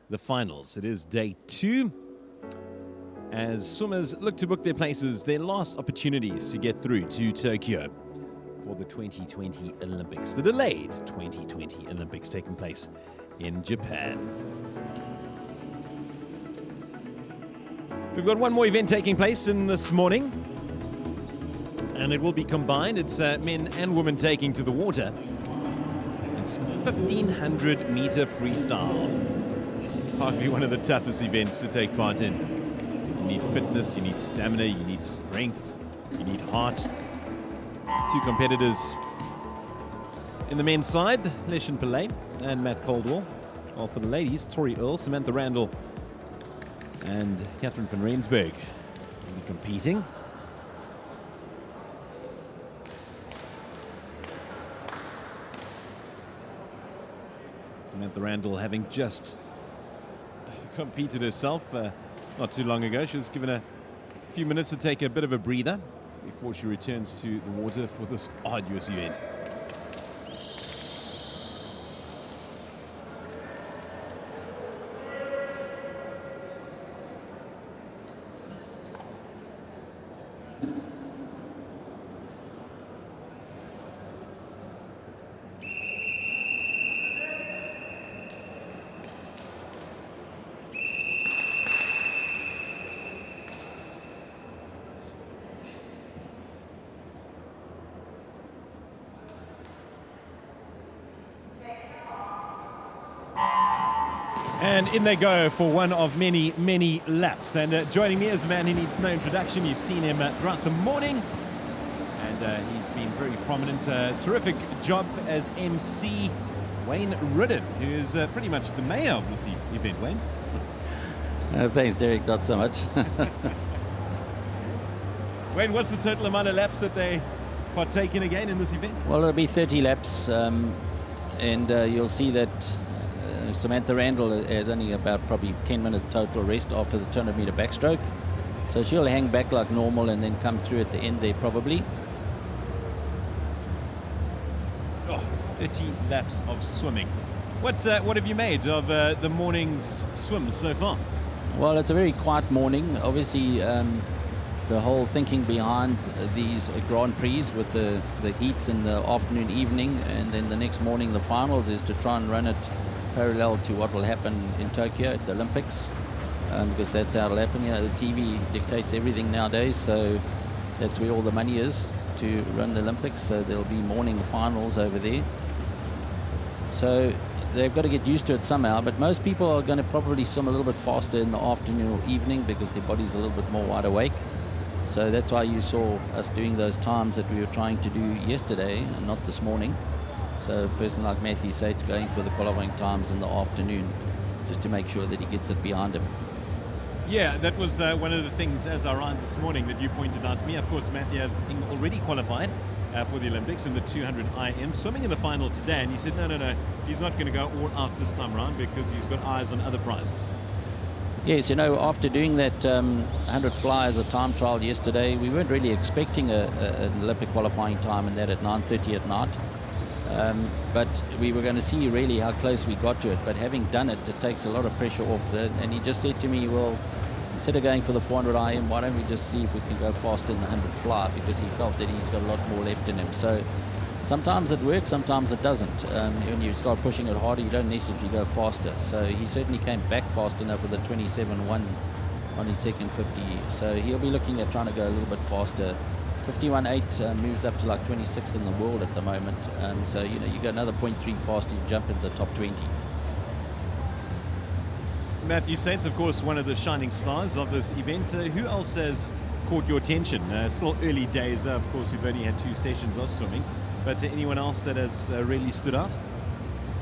The finals. It is day 2. As swimmers look to book their places, their last opportunities to get through to Tokyo for the 2020 Olympics. The delayed 2020 Olympics taking place in Japan. We've got one more event taking place in this morning, and it will be combined. It's men and women taking to the water. It's 1,500 meter freestyle. Probably one of the toughest events to take part in. You need fitness, you need stamina, you need strength, you need heart. 2 competitors in the men's side, Leshan Pillay and Matt Caldwell. While for the ladies, Tori Earl, Samantha Randall and Catherine van Rensburg will be competing. Samantha Randall having just competed herself not too long ago. She was given a few minutes to take a bit of a breather before she returns to the water for this arduous event. And in they go for one of many, many laps. And joining me is a man who needs no introduction. You've seen him throughout the morning. And he's been very prominent. Terrific job as MC, Wayne Ridden, who is pretty much the mayor of this event, Wayne. Thanks, Derek. Not so much. Wayne, what's the total amount of laps that they partake in again in this event? Well, it'll be 30 laps. And you'll see that Samantha Randall had only about probably 10 minutes total rest after the 200 meter backstroke. So she'll hang back like normal and then come through at the end there probably. 30 laps of swimming. What have you made of the morning's swim so far? Well, it's a very quiet morning. Obviously, the whole thinking behind these Grand Prix with the heats in the afternoon, evening, and then the next morning the finals is to try and run it parallel to what will happen in Tokyo at the Olympics, because that's how it'll happen. You know, the TV dictates everything nowadays, so that's where all the money is to run the Olympics. So there'll be morning finals over there. So they've got to get used to it somehow, but most people are going to probably swim a little bit faster in the afternoon or evening because their body's a little bit more wide awake. So that's why you saw us doing those times that we were trying to do yesterday and not this morning. So a person like Matthew Sates going for the qualifying times in the afternoon just to make sure that he gets it behind him. Yeah, that was one of the things as I ran this morning that you pointed out to me. Of course, Matthew having already qualified for the Olympics in the 200 IM, swimming in the final today, and he said no, he's not going to go all out this time around because he's got eyes on other prizes. Yes, you know, after doing that 100 fly as a time trial yesterday, we weren't really expecting an Olympic qualifying time in that at 9:30 at night. But we were going to see really how close we got to it. But having done it, it takes a lot of pressure off. And he just said to me, well, instead of going for the 400 IM, why don't we just see if we can go faster in the 100 fly? Because he felt that he's got a lot more left in him. So sometimes it works, sometimes it doesn't. When you start pushing it harder, you don't necessarily go faster. So he certainly came back fast enough with a 27.1 on his second 50. So he'll be looking at trying to go a little bit faster. 51.8 moves up to like 26th in the world at the moment. So, you know, you go another 0.3 faster, you jump into the top 20. Matthew Sates, of course, one of the shining stars of this event. Who else has caught your attention? It's still early days. Of course, we've only had 2 sessions of swimming. But anyone else that has really stood out?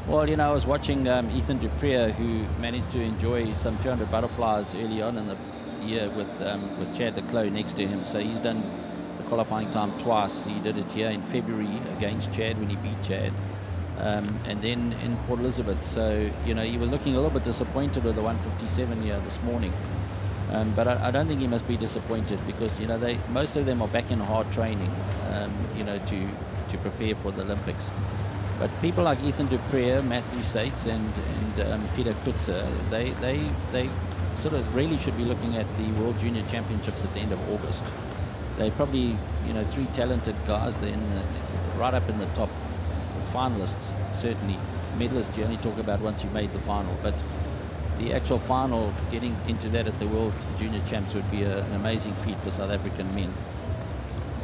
Well, you know, I was watching Ethan Dupree, who managed to enjoy some 200 butterflies early on in the year with Chad Leclos next to him. So he's done the qualifying time twice. He did it here in February against Chad when he beat Chad, and then in Port Elizabeth. So, you know, he was looking a little bit disappointed with the 157 here this morning. But I don't think he must be disappointed, because, you know, most of them are back in hard training, you know, to prepare for the Olympics. But people like Ethan Dupree, Matthew Sates, and Peter Kutzer, they sort of really should be looking at the World Junior Championships at the end of August. They're probably, you know, three talented guys. They're right up in the top finalists, certainly. Medalists you only talk about once you've made the final, but the actual final, getting into that at the World Junior Champs would be an amazing feat for South African men.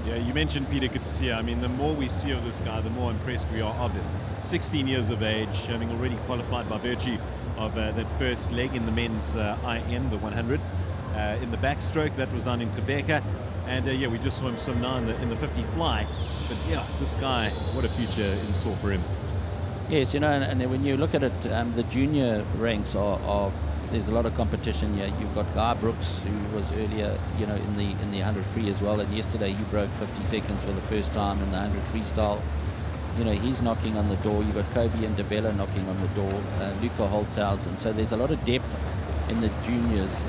Yeah, you mentioned Peter Kutsia. I mean, the more we see of this guy, the more impressed we are of him. 16 years of age, having already qualified by virtue of that first leg in the men's IM, the 100. In the backstroke, that was done in Quebec. And yeah, we just saw him swim now in the 50 fly. But yeah, this guy, what a future in store for him. Yes, you know, and when you look at it, the junior ranks are there's a lot of competition here. You've got Guy Brooks, who was earlier, you know, in the 100 free as well, and yesterday he broke 50 seconds for the first time in the 100 freestyle. You know, he's knocking on the door. You've got Kobe and DeBella knocking on the door, Luca Holtzhausen. So there's a lot of depth in the juniors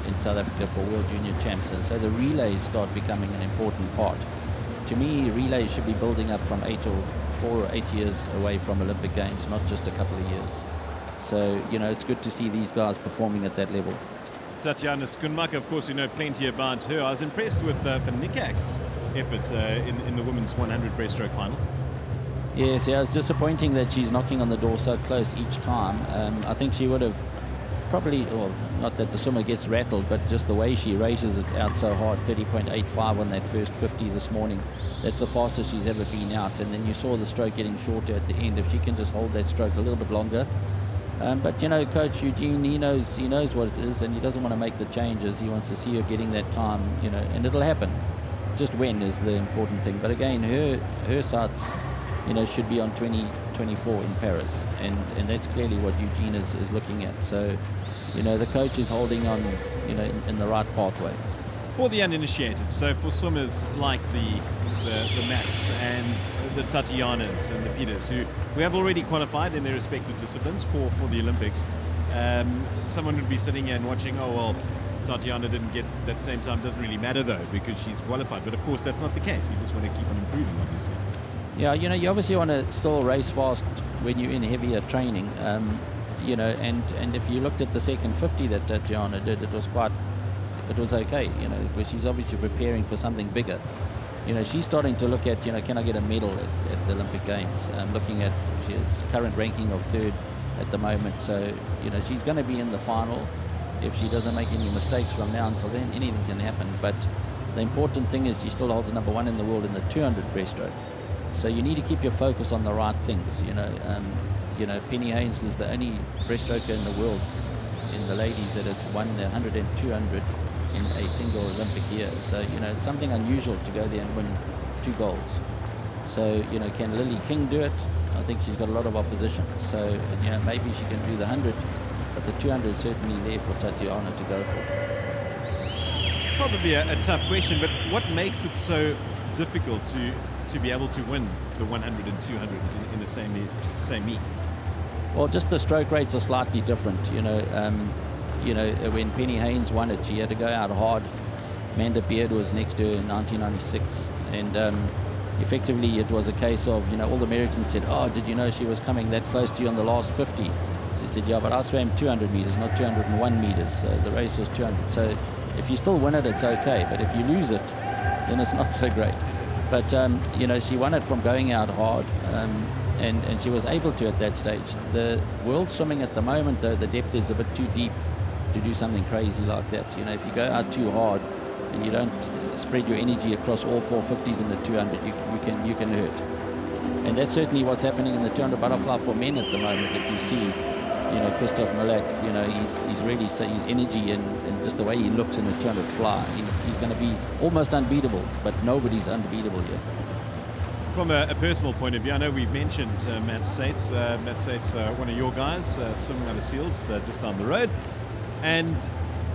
in South Africa for World Junior Champs, and so the relays start becoming an important part. To me, relays should be building up from 4 or 8 years away from Olympic Games, not just a couple of years. So, you know, it's good to see these guys performing at that level. Tatiana Schoenmaker, of course, we know plenty about her. I was impressed with Fenik's effort in the women's 100 breaststroke final. Yes, yeah, it's disappointing that she's knocking on the door so close each time. I think she would have probably, well, not that the swimmer gets rattled, but just the way she races it out so hard, 30.85 on that first 50 this morning. That's the fastest she's ever been out. And then you saw the stroke getting shorter at the end. If she can just hold that stroke a little bit longer. But, you know, Coach Eugene, he knows what it is, and he doesn't want to make the changes. He wants to see her getting that time, you know, and it'll happen. Just when is the important thing. But again, her sights, you know, should be on 2024 in Paris, and that's clearly what Eugene is looking at. So, you know, the coach is holding on, you know, in the right pathway. For the uninitiated, so for swimmers like the Mats and the Tatianas and the Peters, who have already qualified in their respective disciplines for the Olympics, someone would be sitting here and watching, oh, well, Tatiana didn't get that same time. Doesn't really matter, though, because she's qualified. But, of course, that's not the case. You just want to keep on improving, obviously. Yeah, you know, you obviously want to still race fast when you're in heavier training. You know, and if you looked at the second 50 that Tatiana did, it was okay, you know, because she's obviously preparing for something bigger. You know, she's starting to look at, you know, can I get a medal at the Olympic Games? Looking at, she has current ranking of 3rd at the moment. So, you know, she's going to be in the final. If she doesn't make any mistakes from now until then, anything can happen. But the important thing is she still holds number 1 in the world in the 200 breaststroke. So you need to keep your focus on the right things, you know. You know, Penny Haynes is the only breaststroker in the world, in the ladies, that has won the 100 and 200 in a single Olympic year. So, you know, it's something unusual to go there and win 2 golds. So, you know, can Lily King do it? I think she's got a lot of opposition. So, you know, maybe she can do the 100, but the 200 is certainly there for Tatiana to go for. Probably a tough question, but what makes it so difficult to be able to win the 100 and 200 in the same meet? Well, just the stroke rates are slightly different. You know, when Penny Haynes won it, she had to go out hard. Amanda Beard was next to her in 1996, and effectively it was a case of, you know, all the Americans said, oh, did you know she was coming that close to you on the last 50? She said, yeah, but I swam 200 meters, not 201 meters. So the race was 200. So if you still win it, it's okay. But if you lose it, then it's not so great. But, you know, she won it from going out hard, and she was able to at that stage. The world swimming at the moment, though, the depth is a bit too deep to do something crazy like that. You know, if you go out too hard and you don't spread your energy across all 450s in the 200, you can hurt. And that's certainly what's happening in the 200 butterfly for men at the moment. If you see, you know, Christoph Malak, you know, he's really, his energy and just the way he looks in the 200 fly, he's going to be almost unbeatable, but nobody's unbeatable here. From a personal point of view, I know we've mentioned Matt Sates. Matt Sates, one of your guys, swimming out of Seals just down the road, and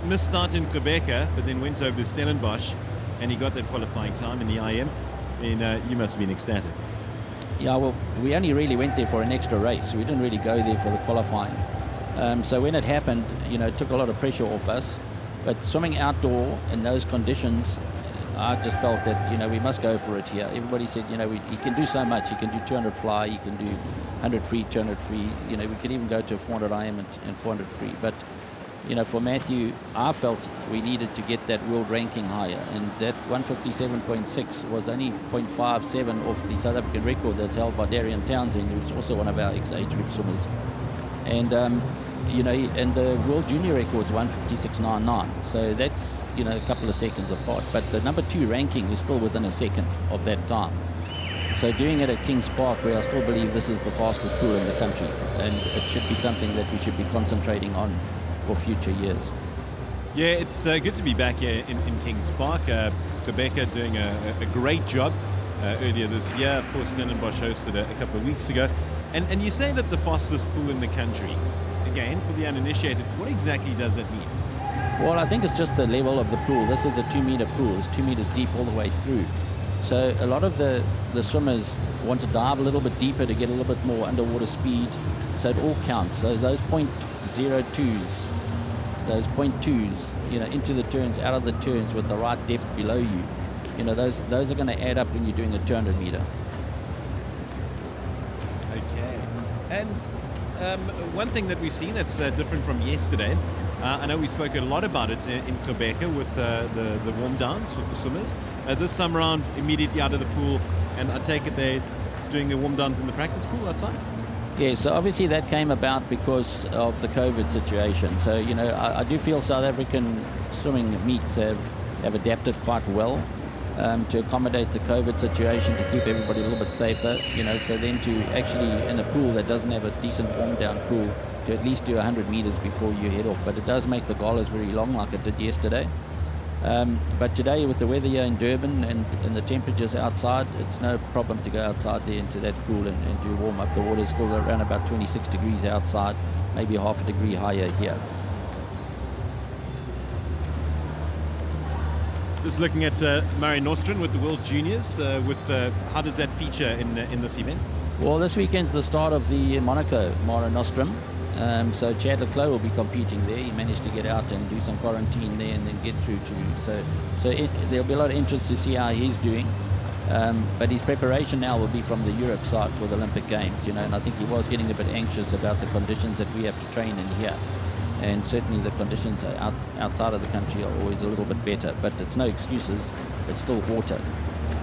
missed start in Quebec, but then went over to Stellenbosch, and he got that qualifying time in the IM. And you must have been ecstatic. Yeah, well, we only really went there for an extra race. We didn't really go there for the qualifying. So when it happened, it took a lot of pressure off us. But swimming outdoor in those conditions, I just felt that, we must go for it here. Everybody said, you can do so much. You can do 200 fly, you can do 100 free, 200 free. We could even go to 400 IM and 400 free. But, for Matthew, I felt we needed to get that world ranking higher. And that 157.6 was only 0.57 off the South African record that's held by Darian Townsend, who's also one of our ex-age group swimmers. And, and the world junior record's 156.99. So that's, a couple of seconds apart. But the number 2 ranking is still within a second of that time. So doing it at Kings Park, where I still believe this is the fastest pool in the country, and it should be something that we should be concentrating on for future years. Yeah, it's good to be back here in Kings Park. Rebecca doing a great job earlier this year. Of course, Stellenbosch hosted a couple of weeks ago. And you say that the fastest pool in the country. Again, for the uninitiated, what exactly does that mean? Well, I think it's just the level of the pool. This is a 2-meter pool. It's 2 meters deep all the way through. So a lot of the swimmers want to dive a little bit deeper to get a little bit more underwater speed. So it all counts. So those 0.02s, those 0.2s, into the turns, out of the turns with the right depth below you, those are going to add up when you're doing a 200 meter. Okay. And one thing that we've seen that's different from yesterday, I know we spoke a lot about it in Quebec with the warm downs with the swimmers. This time around, immediately out of the pool, and I take it they're doing the warm downs in the practice pool outside? Yeah, so obviously that came about because of the COVID situation. So, I do feel South African swimming meets have adapted quite well to accommodate the COVID situation, to keep everybody a little bit safer, so then to actually, in a pool that doesn't have a decent warm down pool, to at least do 100 meters before you head off. But it does make the galas very long, like it did yesterday. But today, with the weather here in Durban and the temperatures outside, it's no problem to go outside there into that pool and do warm up. The water's still around about 26 degrees outside, maybe half a degree higher here. Just looking at Mare Nostrum with the World Juniors, how does that feature in this event? Well, this weekend's the start of the Monaco Mare Nostrum. So Chad Leclerc will be competing there. He managed to get out and do some quarantine there and then get through to. So there'll be a lot of interest to see how he's doing. But his preparation now will be from the Europe side for the Olympic Games, and I think he was getting a bit anxious about the conditions that we have to train in here. And certainly the conditions outside of the country are always a little bit better, but it's no excuses. It's still water.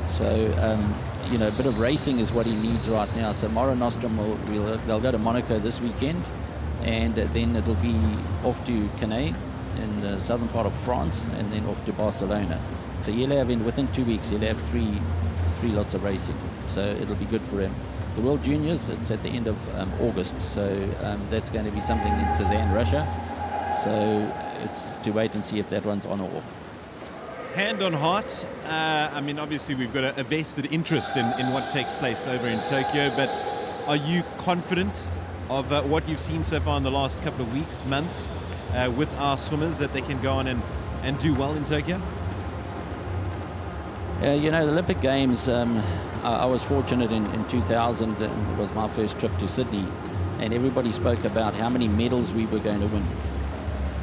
So, a bit of racing is what he needs right now. So Mare Nostrum, they'll go to Monaco this weekend, and then it'll be off to Cannes in the southern part of France, and then off to Barcelona. So he'll have, within 2 weeks, he'll have three lots of racing. So it'll be good for him. The World Juniors, it's at the end of August, so that's going to be something in Kazan, Russia. So it's to wait and see if that one's on or off. Hand on heart, obviously we've got a vested interest in what takes place over in Tokyo, but are you confident of what you've seen so far in the last couple of weeks, months, with our swimmers, that they can go on and do well in Tokyo? The Olympic Games, I was fortunate in 2000, it was my first trip to Sydney, and everybody spoke about how many medals we were going to win.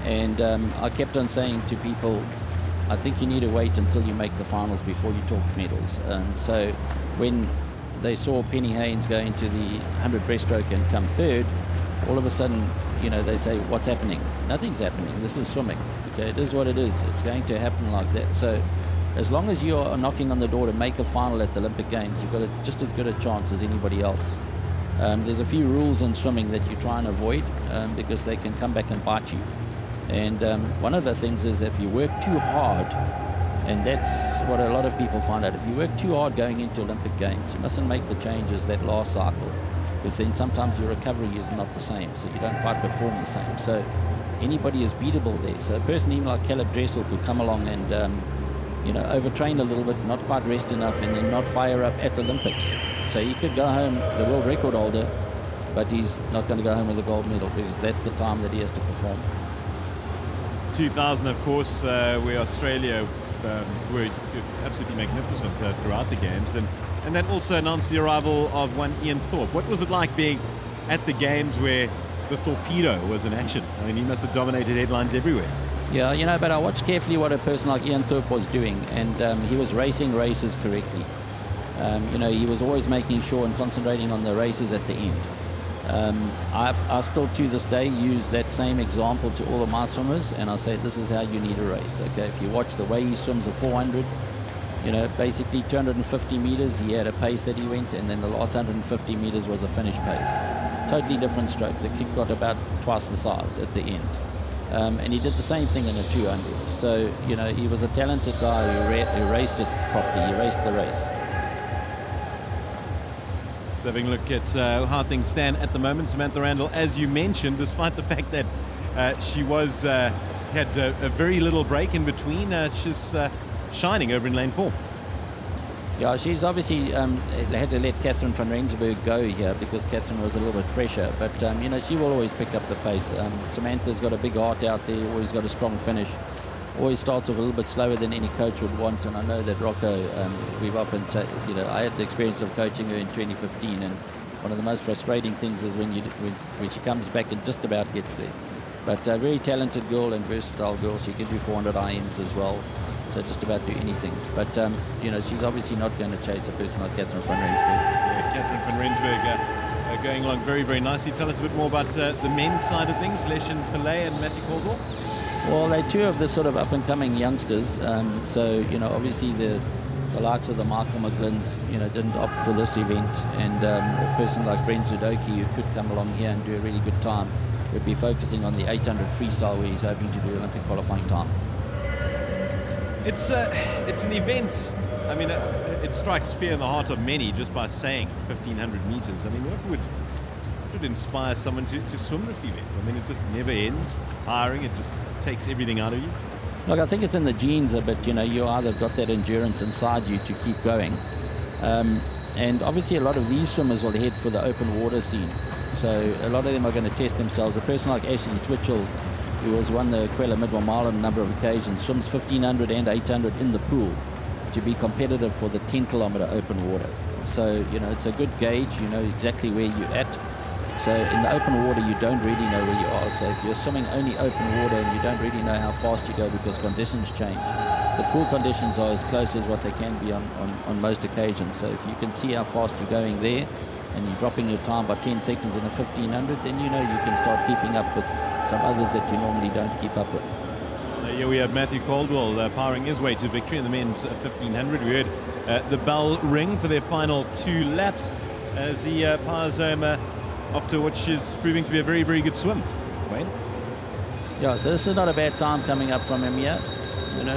And I kept on saying to people, I think you need to wait until you make the finals before you talk medals. So when they saw Penny Haynes go into the 100 breaststroke and come third, all of a sudden, they say, what's happening? Nothing's happening. This is swimming. Okay, it is what it is. It's going to happen like that. So as long as you are knocking on the door to make a final at the Olympic Games, you've got just as good a chance as anybody else. There's a few rules in swimming that you try and avoid because they can come back and bite you. And one of the things is if you work too hard, and that's what a lot of people find out, if you work too hard going into Olympic Games, you mustn't make the changes that last cycle, because then sometimes your recovery is not the same, so you don't quite perform the same. So anybody is beatable there. So a person even like Caleb Dressel could come along and overtrain a little bit, not quite rest enough, and then not fire up at Olympics. So he could go home the world record holder, but he's not going to go home with a gold medal because that's the time that he has to perform. 2000, of course, where Australia were absolutely magnificent throughout the games, and that also announced the arrival of one Ian Thorpe. What was it like being at the games where the torpedo was in action? I mean, he must have dominated headlines everywhere. Yeah, but I watched carefully what a person like Ian Thorpe was doing, and he was racing races correctly. He was always making sure and concentrating on the races at the end. I still to this day use that same example to all of my swimmers, and I say this is how you need a race. Okay, if you watch the way he swims a 400, basically 250 meters he had a pace that he went, and then the last 150 meters was a finish pace. Totally different stroke. The kick got about twice the size at the end, and he did the same thing in a 200. So he was a talented guy who raced it properly. He raced the race. So having a look at how things stand at the moment, Samantha Randall, as you mentioned, despite the fact that she had a very little break in between, she's shining over in lane 4. Yeah, she's obviously had to let Catherine van Rensburg go here because Catherine was a little bit fresher. But, she will always pick up the pace. Samantha's got a big heart out there, always got a strong finish. Always starts off a little bit slower than any coach would want, and I know that Rocco, we've often, I had the experience of coaching her in 2015, and one of the most frustrating things is when she comes back and just about gets there. But a very talented girl and versatile girl. She can do 400 IMs as well, so just about do anything. But, she's obviously not going to chase a person like Catherine van Rensburg. Yeah, Catherine van Rensburg going along very, very nicely. Tell us a bit more about the men's side of things, Leshan Pillay and Matthew Caldwell. Well, they're two of the sort of up-and-coming youngsters. So, obviously the likes of the Michael McGlynn's, didn't opt for this event. And a person like Brent Zudoki, who could come along here and do a really good time, would be focusing on the 800 freestyle where he's hoping to do Olympic qualifying time. It's an event. I mean, it strikes fear in the heart of many just by saying 1,500 meters. I mean, what would inspire someone to swim this event? I mean, it just never ends. It's tiring. It just takes everything out of you. Look, I think it's in the genes a bit. You either got that endurance inside you to keep going, and obviously a lot of these swimmers will head for the open water scene. So a lot of them are going to test themselves. A person like Ashley Twitchell, who has won the Quella Midwell Mile on a number of occasions, swims 1,500 and 800 in the pool to be competitive for the 10-kilometer open water. So it's a good gauge. You know exactly where you're at. So in the open water, you don't really know where you are. So if you're swimming only open water and you don't really know how fast you go because conditions change, the pool conditions are as close as what they can be on most occasions. So if you can see how fast you're going there and you're dropping your time by 10 seconds in a 1,500, then you can start keeping up with some others that you normally don't keep up with. Here we have Matthew Caldwell powering his way to victory in the men's 1,500. We heard the bell ring for their final 2 laps as he powers home after what is proving to be a very, very good swim. Wayne? Yeah, so this is not a bad time coming up from him here.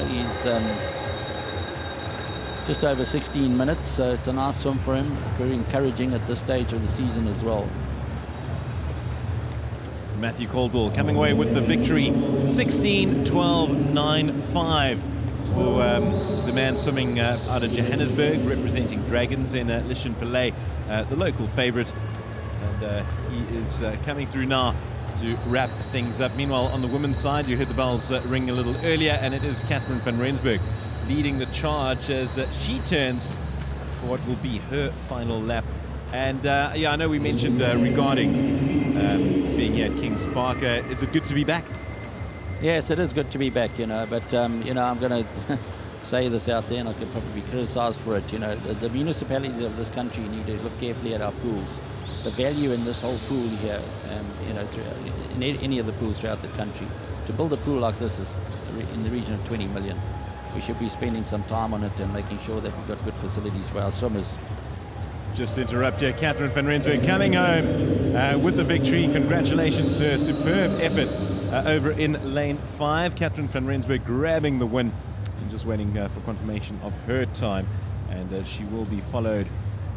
He's just over 16 minutes, so it's a nice swim for him. Very encouraging at this stage of the season as well. Matthew Caldwell coming away with the victory, 16:12.95. The man swimming out of Johannesburg, representing Dragons, in Leshan Pillay, the local favourite. And he is coming through now to wrap things up. Meanwhile, on the women's side, you heard the bells ring a little earlier, and it is Catherine van Rensburg leading the charge as she turns for what will be her final lap. And I know we mentioned regarding being here at Kings Park. Is it good to be back? Yes, it is good to be back, but I'm going to say this out there, and I could probably be criticised for it. The municipalities of this country need to look carefully at our pools. The value in this whole pool here, in any of the pools throughout the country, to build a pool like this is in the region of 20 million. We should be spending some time on it and making sure that we've got good facilities for our swimmers. Just to interrupt you, Catherine van Rensburg coming home with the victory. Congratulations, sir. Superb effort over in lane 5. Catherine van Rensburg grabbing the win and just waiting for confirmation of her time. And she will be followed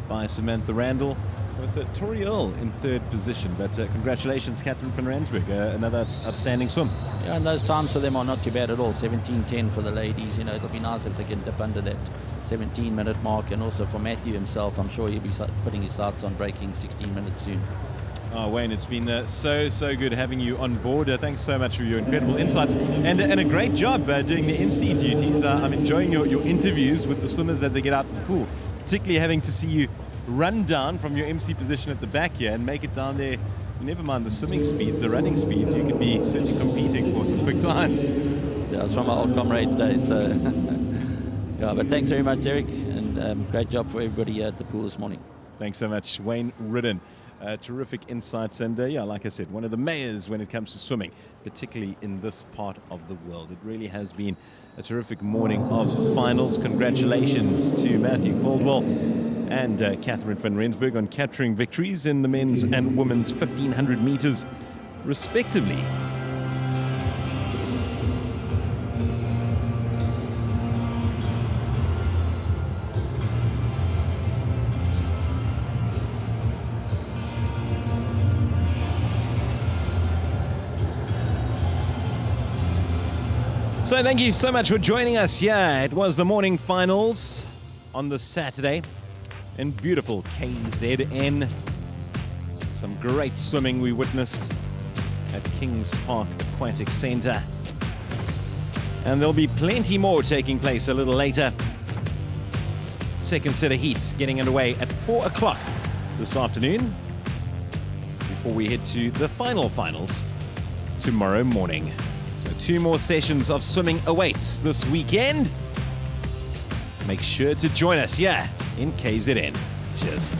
by Samantha Randall. With Tori Earl in third position, but congratulations, Catherine van Rensburg, another outstanding swim. Yeah, and those times for them are not too bad at all. 17:10 for the ladies. You know, it'll be nice if they can dip under that 17-minute mark. And also for Matthew himself, I'm sure he'll be putting his sights on breaking 16 minutes soon. Oh, Wayne, it's been so good having you on board. Thanks so much for your incredible insights and a great job doing the MC duties. I'm enjoying your interviews with the swimmers as they get out of the pool, particularly having to see you run down from your MC position at the back here and make it down there. Never mind the swimming speeds, the running speeds. You could be certainly competing for some quick times. Yeah, it's from our old comrades days. So yeah, but thanks very much, Eric, and great job for everybody here at the pool this morning. Thanks so much, Wayne Ridden. Terrific insights, and yeah, like I said, one of the mayors when it comes to swimming, particularly in this part of the world. It really has been a terrific morning of finals. Congratulations to Matthew Caldwell and Catherine van Rensburg on capturing victories in the men's and women's 1500 meters, respectively. So thank you so much for joining us here. It was the morning finals on the Saturday in beautiful KZN. Some great swimming we witnessed at Kings Park Aquatic Centre. And there'll be plenty more taking place a little later. Second set of heats getting underway at 4 o'clock this afternoon before we head to the finals tomorrow morning. So 2 more sessions of swimming awaits this weekend. Make sure to join us here in KZN. Cheers.